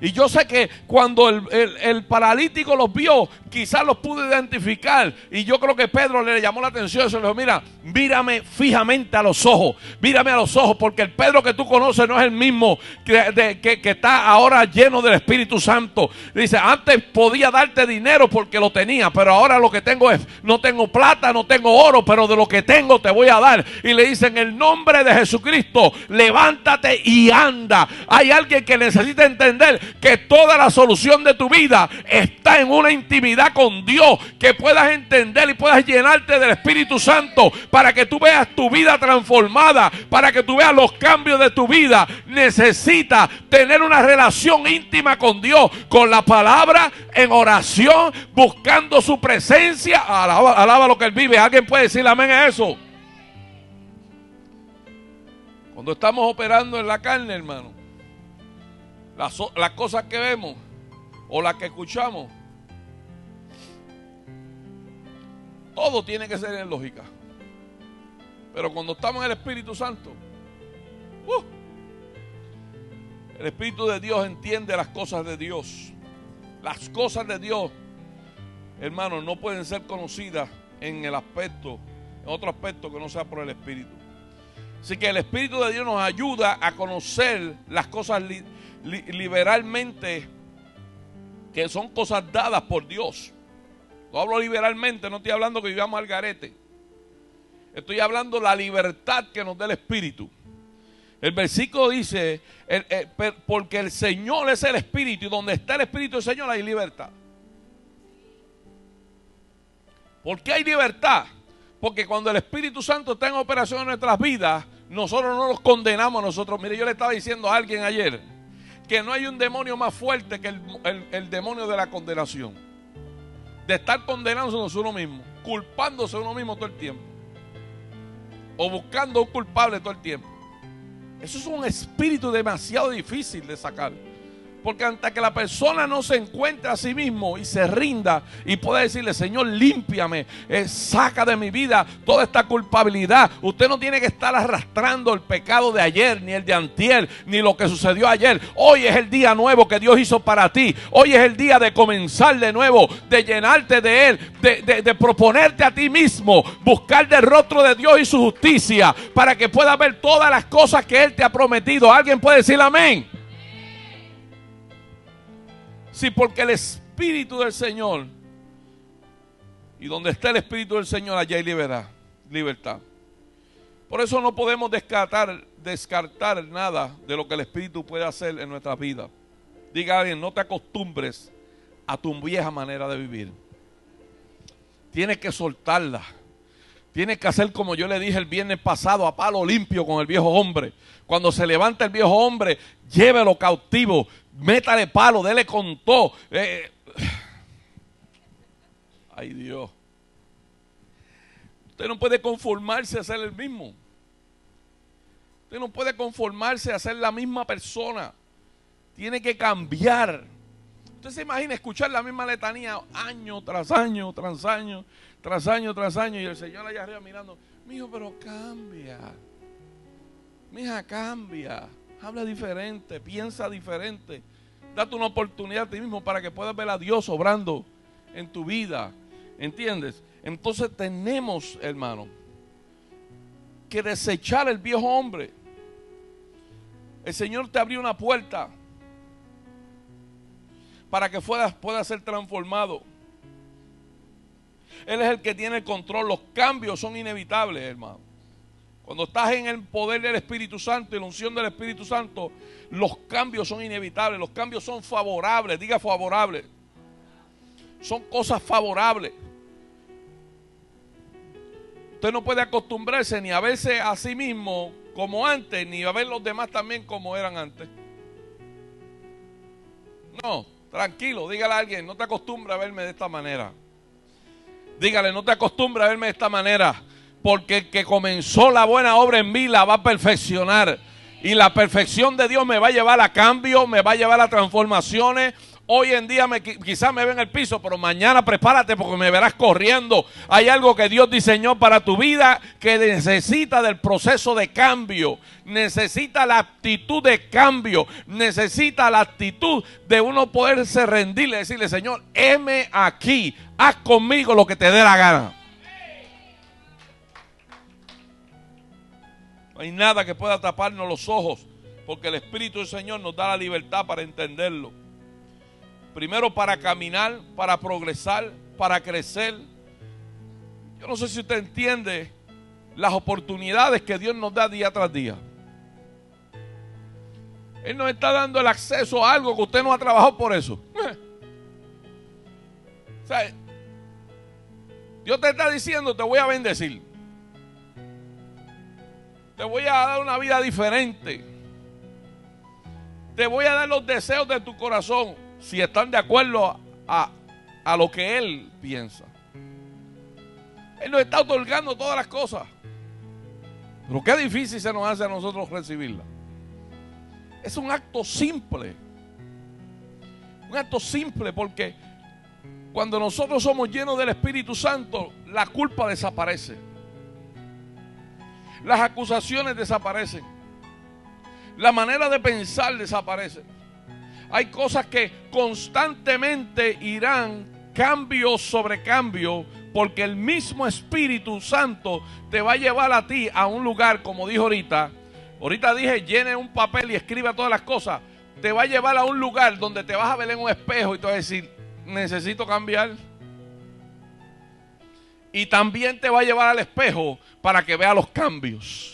A: Y yo sé que cuando el paralítico los vio, quizás los pudo identificar. Y yo creo que Pedro le llamó la atención y se le dijo, mira, mírame fijamente a los ojos. Mírame a los ojos, porque el Pedro que tú conoces no es el mismo que está ahora lleno del Espíritu Santo. Dice, antes podía darte dinero porque lo tenía, pero ahora lo que tengo es, no tengo plata, no tengo oro, pero de lo que tengo te voy a dar. Y le dice, en el nombre de Jesucristo, levántate y anda. Hay alguien que necesita entender que toda la solución de tu vida está en una intimidad con Dios, que puedas entender y puedas llenarte del Espíritu Santo para que tú veas tu vida transformada, para que tú veas los cambios de tu vida. Necesitas tener una relación íntima con Dios, con la palabra, en oración, buscando su presencia. Alaba lo que Él vive. ¿Alguien puede decir amén a eso? Cuando estamos operando en la carne, hermano, las cosas que vemos o las que escuchamos, todo tiene que ser en lógica. Pero cuando estamos en el Espíritu Santo, el Espíritu de Dios entiende las cosas de Dios. Las cosas de Dios, hermano, no pueden ser conocidas en otro aspecto que no sea por el Espíritu. Así que el Espíritu de Dios nos ayuda a conocer las cosas liberalmente, que son cosas dadas por Dios. No hablo liberalmente, no estoy hablando que vivamos al garete. Estoy hablando de la libertad que nos da el Espíritu. El versículo dice, porque el Señor es el Espíritu, y donde está el Espíritu del Señor hay libertad. ¿Por qué hay libertad? Porque cuando el Espíritu Santo está en operación en nuestras vidas, nosotros no nos condenamos a nosotros. Mire, yo le estaba diciendo a alguien ayer que no hay un demonio más fuerte que el demonio de la condenación. De estar condenándose a uno mismo, culpándose a uno mismo todo el tiempo, o buscando un culpable todo el tiempo. Eso es un espíritu demasiado difícil de sacar. Porque hasta que la persona no se encuentre a sí mismo y se rinda y pueda decirle, Señor, límpiame, saca de mi vida toda esta culpabilidad. Usted no tiene que estar arrastrando el pecado de ayer, ni el de antier, ni lo que sucedió ayer. Hoy es el día nuevo que Dios hizo para ti. Hoy es el día de comenzar de nuevo, de llenarte de Él, de proponerte a ti mismo, buscar del rostro de Dios y su justicia, para que puedas ver todas las cosas que Él te ha prometido. ¿Alguien puede decir amén? Sí, porque el Espíritu del Señor, y donde está el Espíritu del Señor, allá hay libertad. Por eso no podemos descartar nada de lo que el Espíritu puede hacer en nuestras vidas. Diga a alguien, no te acostumbres a tu vieja manera de vivir. Tienes que soltarla. Tienes que hacer como yo le dije el viernes pasado, a palo limpio con el viejo hombre. Cuando se levanta el viejo hombre, llévelo cautivo, métale palo, dele con todo. Ay, Dios. Usted no puede conformarse a ser el mismo. Usted no puede conformarse a ser la misma persona. Tiene que cambiar. Usted se imagina escuchar la misma letanía año tras año, tras año, tras año, tras año, y el Señor allá arriba mirando, mijo, pero cambia. Mija, cambia. Habla diferente, piensa diferente. Date una oportunidad a ti mismo para que puedas ver a Dios obrando en tu vida. ¿Entiendes? Entonces tenemos, hermano, que desechar el viejo hombre. El Señor te abrió una puerta para que puedas ser transformado. Él es el que tiene el control. Los cambios son inevitables, hermano. Cuando estás en el poder del Espíritu Santo y la unción del Espíritu Santo, los cambios son inevitables. Los cambios son favorables. Diga favorables. Son cosas favorables. Usted no puede acostumbrarse ni a verse a sí mismo como antes, ni a ver los demás también como eran antes. No, tranquilo, dígale a alguien, no te acostumbres a verme de esta manera. Dígale, no te acostumbres a verme de esta manera, porque el que comenzó la buena obra en mí la va a perfeccionar. Y la perfección de Dios me va a llevar a cambio, me va a llevar a transformaciones. Hoy en día quizás me ven en el piso, pero mañana prepárate porque me verás corriendo. Hay algo que Dios diseñó para tu vida que necesita del proceso de cambio. Necesita la actitud de cambio. Necesita la actitud de uno poderse rendirle y decirle, Señor, heme aquí. Haz conmigo lo que te dé la gana. No hay nada que pueda taparnos los ojos, porque el Espíritu del Señor nos da la libertad para entenderlo. Primero para caminar, para progresar, para crecer. Yo no sé si usted entiende las oportunidades que Dios nos da día tras día. Él nos está dando el acceso a algo que usted no ha trabajado por eso. O sea, Dios te está diciendo, te voy a bendecir. Te voy a dar una vida diferente. Te voy a dar los deseos de tu corazón, si están de acuerdo a lo que Él piensa. Él nos está otorgando todas las cosas. Pero qué difícil se nos hace a nosotros recibirla. Es un acto simple. Un acto simple porque cuando nosotros somos llenos del Espíritu Santo, la culpa desaparece. Las acusaciones desaparecen. La manera de pensar desaparece. Hay cosas que constantemente irán cambio sobre cambio, porque el mismo Espíritu Santo te va a llevar a ti a un lugar, como dijo ahorita. Ahorita dije, llene un papel y escriba todas las cosas. Te va a llevar a un lugar donde te vas a ver en un espejo y te vas a decir, necesito cambiar. Y también te va a llevar al espejo para que vea los cambios.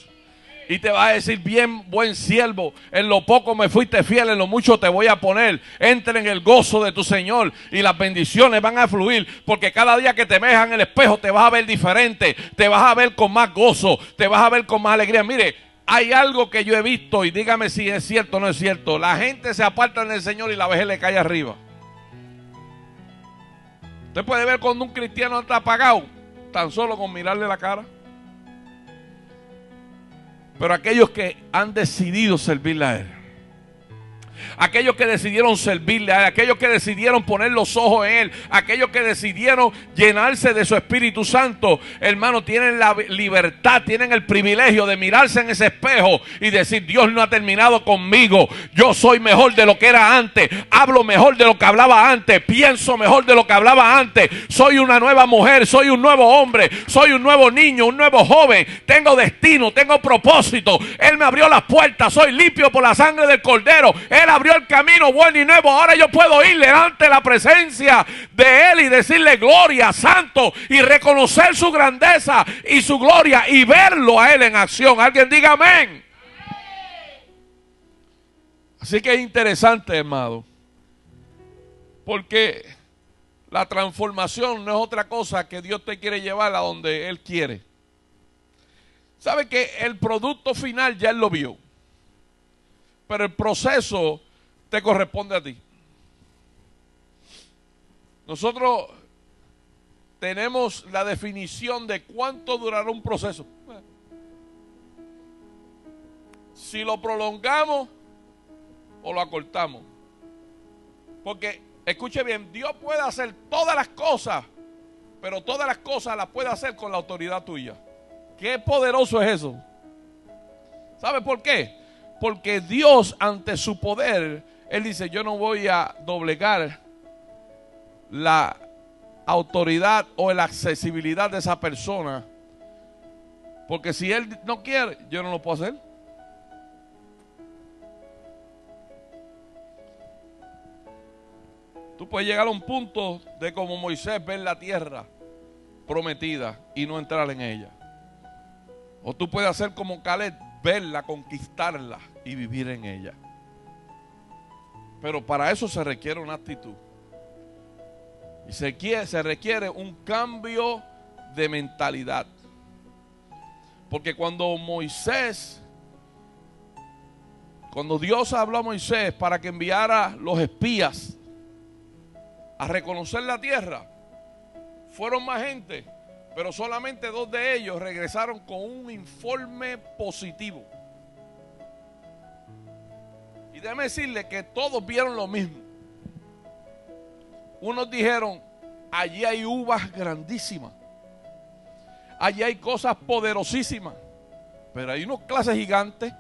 A: Y te va a decir, bien, buen siervo, en lo poco me fuiste fiel, en lo mucho te voy a poner. Entra en el gozo de tu Señor y las bendiciones van a fluir, porque cada día que te veas en el espejo te vas a ver diferente, te vas a ver con más gozo, te vas a ver con más alegría. Mire, hay algo que yo he visto y dígame si es cierto o no es cierto. La gente se aparta del Señor y la vejez le cae arriba. Usted puede ver cuando un cristiano está apagado, tan solo con mirarle la cara. Pero aquellos que han decidido servirle a Él, aquellos que decidieron servirle a Él, aquellos que decidieron poner los ojos en Él, aquellos que decidieron llenarse de su Espíritu Santo, hermano, tienen la libertad, tienen el privilegio de mirarse en ese espejo y decir, Dios no ha terminado conmigo, yo soy mejor de lo que era antes, hablo mejor de lo que hablaba antes, pienso mejor de lo que hablaba antes, soy una nueva mujer, soy un nuevo hombre, soy un nuevo niño, un nuevo joven, tengo destino, tengo propósito, Él me abrió las puertas, soy limpio por la sangre del Cordero, Él abrió el camino bueno y nuevo. Ahora yo puedo ir delante de la presencia de Él y decirle gloria, santo, y reconocer su grandeza y su gloria y verlo a Él en acción. Alguien diga amén. Así que es interesante, hermano, porque la transformación no es otra cosa que Dios te quiere llevar a donde Él quiere. ¿Sabe que el producto final ya Él lo vio? Pero el proceso te corresponde a ti. Nosotros tenemos la definición de cuánto durará un proceso. Si lo prolongamos o lo acortamos. Porque, escuche bien, Dios puede hacer todas las cosas, pero todas las cosas las puede hacer con la autoridad tuya. Qué poderoso es eso. ¿Sabe por qué? Porque Dios, ante su poder, Él dice, yo no voy a doblegar la autoridad o la accesibilidad de esa persona, porque si Él no quiere, yo no lo puedo hacer. Tú puedes llegar a un punto de como Moisés ver la tierra prometida y no entrar en ella. O tú puedes hacer como Caleb, verla, conquistarla y vivir en ella. Pero para eso se requiere una actitud. Y se requiere un cambio de mentalidad. Porque cuando Dios habló a Moisés para que enviara los espías a reconocer la tierra, fueron más gente, pero solamente 2 de ellos regresaron con un informe positivo. Y déjeme decirle que todos vieron lo mismo. Unos dijeron, allí hay uvas grandísimas, allí hay cosas poderosísimas, pero hay unos clases gigantes.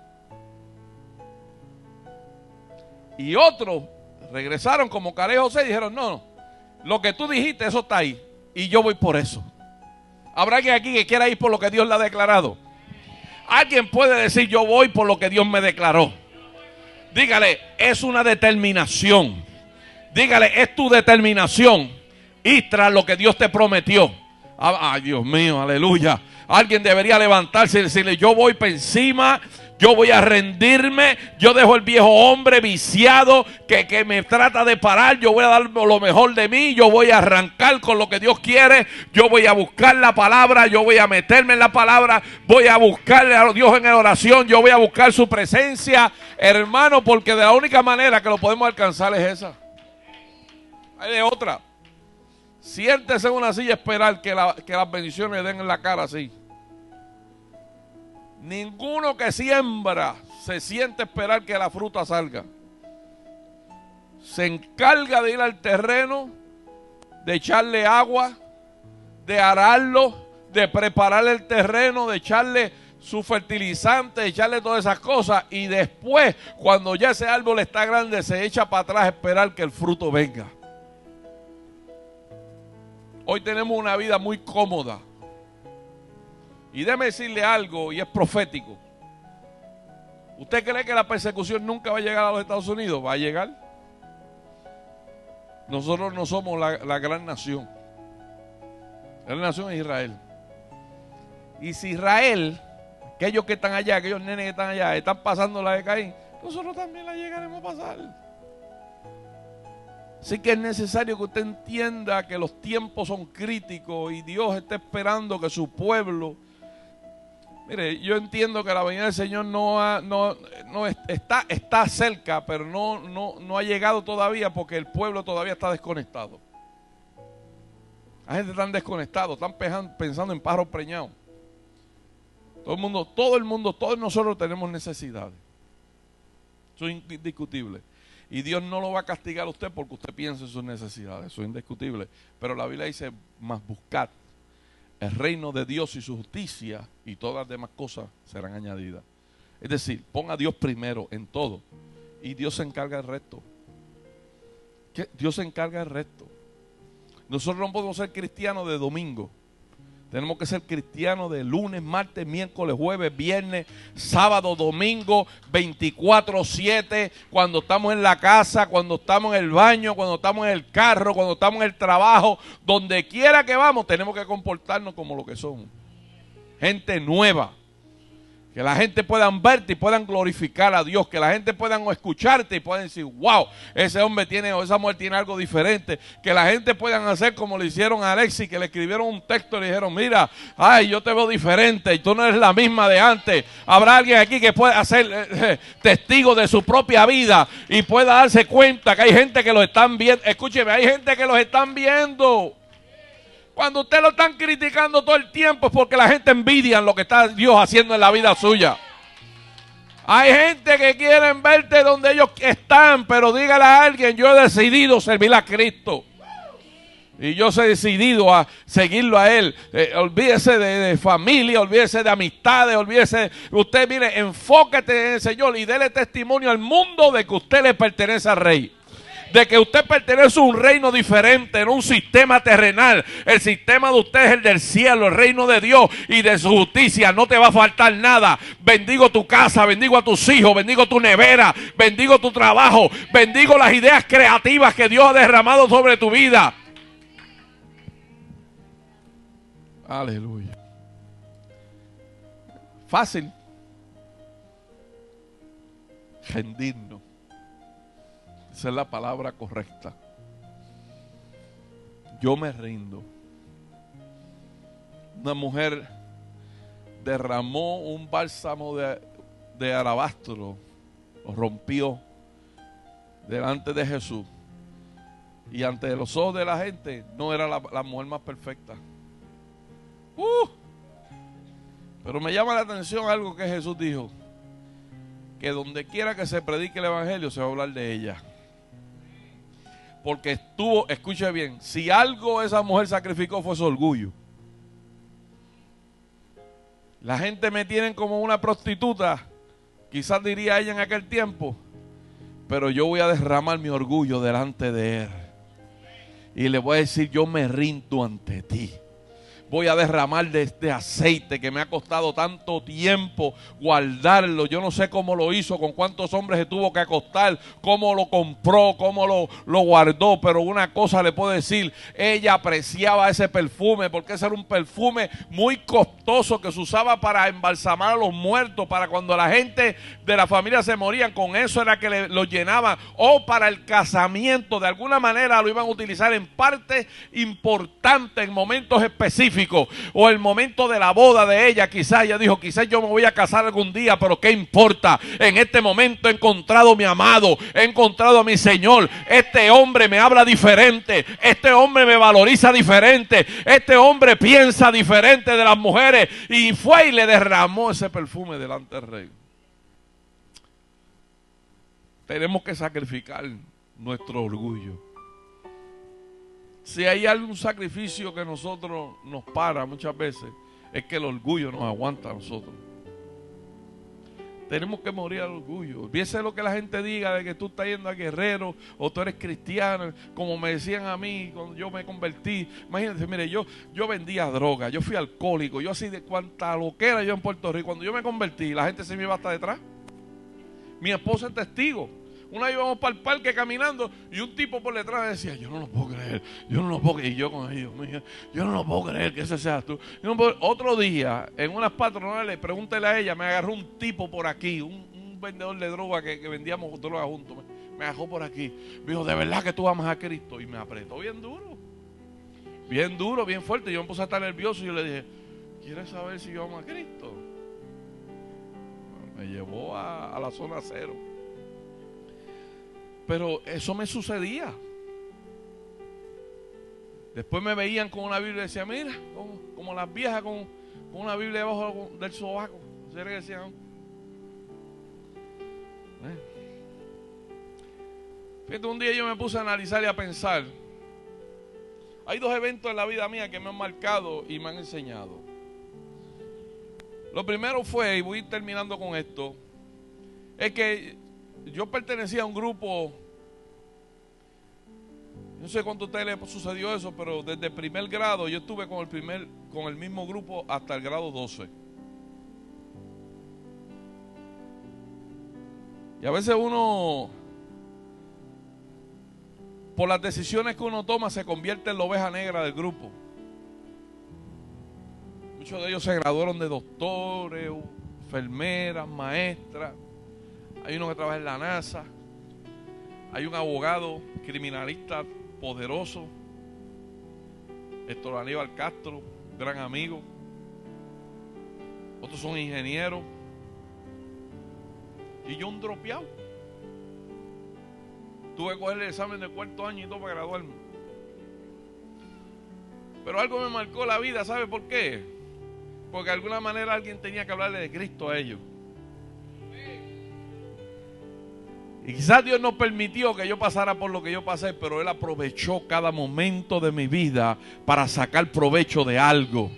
A: Y otros regresaron como Caleb y José y dijeron, no, lo que tú dijiste, eso está ahí, y yo voy por eso. ¿Habrá alguien aquí que quiera ir por lo que Dios le ha declarado? Alguien puede decir, yo voy por lo que Dios me declaró. Dígale, es una determinación. Dígale, es tu determinación ir tras lo que Dios te prometió. Ay, Dios mío, aleluya. Alguien debería levantarse y decirle, yo voy por encima, yo voy a rendirme, yo dejo el viejo hombre viciado que me trata de parar, yo voy a dar lo mejor de mí, yo voy a arrancar con lo que Dios quiere, yo voy a buscar la palabra, yo voy a meterme en la palabra, voy a buscarle a Dios en oración, yo voy a buscar su presencia, hermano, porque de la única manera que lo podemos alcanzar es esa. Hay de otra. Siéntese en una silla a esperar que las bendiciones den en la cara así. Ninguno que siembra se siente esperar que la fruta salga. Se encarga de ir al terreno, de echarle agua, de ararlo, de preparar el terreno, de echarle su fertilizante, de echarle todas esas cosas. Y después, cuando ya ese árbol está grande, se echa para atrás a esperar que el fruto venga. Hoy tenemos una vida muy cómoda. Y déjeme decirle algo, y es profético. ¿Usted cree que la persecución nunca va a llegar a los Estados Unidos? Va a llegar. Nosotros no somos la gran nación. La gran nación es Israel. Y si Israel, aquellos que están allá, aquellos nenes que están allá, están pasando la de Caín, nosotros también la llegaremos a pasar. Así que es necesario que usted entienda que los tiempos son críticos y Dios está esperando que su pueblo... Mire, yo entiendo que la venida del Señor está cerca, pero no ha llegado todavía porque el pueblo todavía está desconectado. La gente está desconectado, están pensando en pájaros preñados. Todo el mundo, todos nosotros tenemos necesidades. Eso es indiscutible. Y Dios no lo va a castigar a usted porque usted piensa en sus necesidades. Eso es indiscutible. Pero la Biblia dice, más buscad el reino de Dios y su justicia, y todas las demás cosas serán añadidas. Es decir, ponga a Dios primero en todo, y Dios se encarga del resto. Dios se encarga del resto. Nosotros no podemos ser cristianos de domingo. Tenemos que ser cristianos de lunes, martes, miércoles, jueves, viernes, sábado, domingo, 24/7, cuando estamos en la casa, cuando estamos en el baño, cuando estamos en el carro, cuando estamos en el trabajo, donde quiera que vamos, tenemos que comportarnos como lo que somos. Gente nueva. Que la gente puedan verte y puedan glorificar a Dios. Que la gente puedan escucharte y puedan decir, wow, ese hombre tiene o esa mujer tiene algo diferente. Que la gente puedan hacer como le hicieron a Alexis, que le escribieron un texto y le dijeron, mira, ay, yo te veo diferente y tú no eres la misma de antes. Habrá alguien aquí que pueda ser testigo de su propia vida y pueda darse cuenta que hay gente que lo están viendo. Escúcheme, hay gente que los están viendo. Cuando usted lo están criticando todo el tiempo es porque la gente envidia lo que está Dios haciendo en la vida suya. Hay gente que quieren verte donde ellos están, pero dígale a alguien, yo he decidido servir a Cristo. Y yo he decidido a seguirlo a Él. Olvídese de familia, olvídese de amistades, olvídese. Usted, mire, enfóquete en el Señor y dele testimonio al mundo de que usted le pertenece al Rey. De que usted pertenece a un reino diferente, en un sistema terrenal. El sistema de usted es el del cielo, el reino de Dios y de su justicia. No te va a faltar nada. Bendigo tu casa, bendigo a tus hijos, bendigo tu nevera, bendigo tu trabajo, bendigo las ideas creativas que Dios ha derramado sobre tu vida. Aleluya. Fácil. Rendirnos. Esa es la palabra correcta. Yo me rindo. Una mujer derramó un bálsamo de alabastro, lo rompió delante de Jesús. Y ante los ojos de la gente no era la mujer más perfecta. Pero me llama la atención algo que Jesús dijo. Que donde quiera que se predique el evangelio se va a hablar de ella. porque estuvo, escuche bien, si algo esa mujer sacrificó fue su orgullo. La gente me tienen como una prostituta, quizás diría ella en aquel tiempo, pero yo voy a derramar mi orgullo delante de él. Y le voy a decir, yo me rindo ante ti. Voy a derramar de este aceite que me ha costado tanto tiempo guardarlo. Yo no sé cómo lo hizo, con cuántos hombres se tuvo que acostar, cómo lo compró, cómo lo guardó. Pero una cosa le puedo decir, ella apreciaba ese perfume, porque ese era un perfume muy costoso que se usaba para embalsamar a los muertos, para cuando la gente de la familia se morían, con eso era que lo llenaban, o para el casamiento. De alguna manera lo iban a utilizar en parte importante, en momentos específicos. O el momento de la boda de ella, quizás ella dijo, quizás yo me voy a casar algún día, pero qué importa, en este momento he encontrado a mi amado, he encontrado a mi Señor. Este hombre me habla diferente, este hombre me valoriza diferente, este hombre piensa diferente de las mujeres. Y fue y le derramó ese perfume delante del rey. Tenemos que sacrificar nuestro orgullo. Si hay algún sacrificio que nosotros nos para muchas veces, es que el orgullo nos aguanta a nosotros. Tenemos que morir al orgullo. Olvídese lo que la gente diga de que tú estás yendo a guerrero o tú eres cristiano, como me decían a mí cuando yo me convertí. Imagínense, mire, yo vendía droga, yo fui alcohólico, yo así de cuanta loquera yo en Puerto Rico. Cuando yo me convertí, la gente se me iba hasta detrás. Mi esposa es testigo. Una vez íbamos para el parque caminando y un tipo por detrás decía, yo no lo puedo creer, yo no lo puedo creer. Y yo con ellos, yo no lo puedo creer que ese seas tú. Otro día, en unas patronales, pregúntele a ella, me agarró un tipo por aquí, un vendedor de droga que vendíamos droga juntos. Me agarró por aquí. Me dijo, ¿de verdad que tú amas a Cristo? Y me apretó bien duro, bien fuerte. Yo me puse a estar nervioso y yo le dije, ¿quieres saber si yo amo a Cristo? Me llevó a la zona cero. Pero eso me sucedía. Después me veían con una Biblia y decían, mira, como las viejas con una Biblia debajo del sobaco. ¿Sí que decían? Fíjate, un día yo me puse a analizar y a pensar. Hay dos eventos en la vida mía que me han marcado y me han enseñado. Lo primero fue, y voy terminando con esto, es que yo pertenecía a un grupo, no sé cuánto a ustedes les sucedió eso, pero desde primer grado yo estuve con el mismo grupo hasta el grado 12. Y a veces uno, por las decisiones que uno toma, se convierte en la oveja negra del grupo. Muchos de ellos se graduaron de doctores, enfermeras, maestras. Hay uno que trabaja en la NASA. Hay un abogado criminalista poderoso, Héctor Aníbal Castro, gran amigo. Otros son ingenieros. Y yo un dropeado. Tuve que coger el examen de cuarto año y todo para graduarme. Pero algo me marcó la vida, ¿sabe por qué? Porque de alguna manera alguien tenía que hablarle de Cristo a ellos. Y quizás Dios no permitió que yo pasara por lo que yo pasé, pero Él aprovechó cada momento de mi vida para sacar provecho de algo.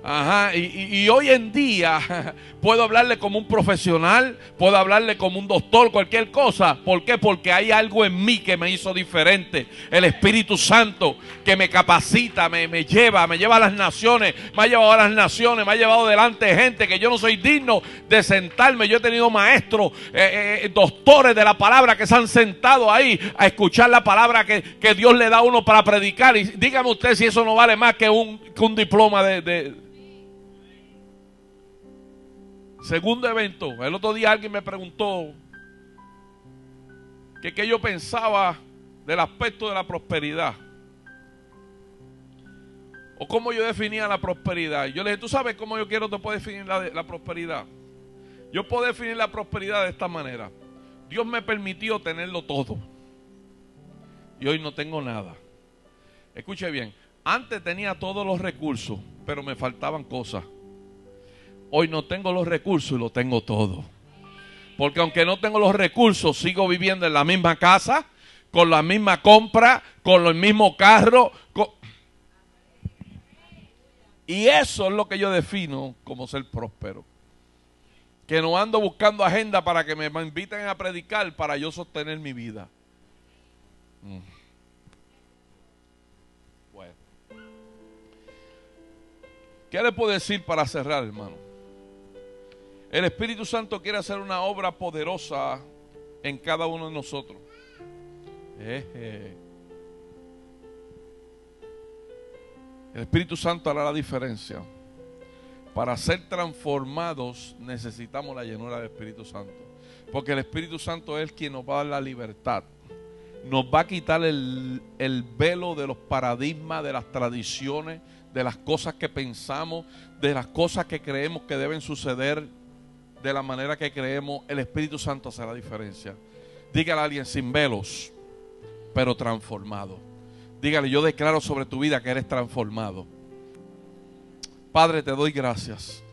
A: Ajá, y hoy en día puedo hablarle como un profesional, puedo hablarle como un doctor, cualquier cosa. ¿Por qué? Porque hay algo en mí que me hizo diferente. El Espíritu Santo que me capacita, me lleva a las naciones, me ha llevado a las naciones, me ha llevado delante de gente que yo no soy digno de sentarme. Yo he tenido maestros, doctores de la palabra que se han sentado ahí a escuchar la palabra que Dios le da a uno para predicar. Y dígame usted si eso no vale más que un diploma de... Segundo evento, el otro día alguien me preguntó que qué yo pensaba del aspecto de la prosperidad o cómo yo definía la prosperidad. Y yo le dije, ¿tú sabes cómo yo quiero te puedo definir la prosperidad? Yo puedo definir la prosperidad de esta manera. Dios me permitió tenerlo todo y hoy no tengo nada. Escuche bien, antes tenía todos los recursos, pero me faltaban cosas. Hoy no tengo los recursos y lo tengo todo. Porque aunque no tengo los recursos, sigo viviendo en la misma casa, con la misma compra, con el mismo carro. Y eso es lo que yo defino como ser próspero. Que no ando buscando agenda para que me inviten a predicar para yo sostener mi vida. Bueno. ¿Qué le puedo decir para cerrar, hermano? El Espíritu Santo quiere hacer una obra poderosa en cada uno de nosotros. El Espíritu Santo hará la diferencia. Para ser transformados necesitamos la llenura del Espíritu Santo. Porque el Espíritu Santo es quien nos va a dar la libertad. Nos va a quitar el velo de los paradigmas, de las tradiciones, de las cosas que pensamos, de las cosas que creemos que deben suceder de la manera que creemos. El Espíritu Santo hace la diferencia. Dígale a alguien: sin velos, pero transformado. Dígale: yo declaro sobre tu vida que eres transformado. Padre, te doy gracias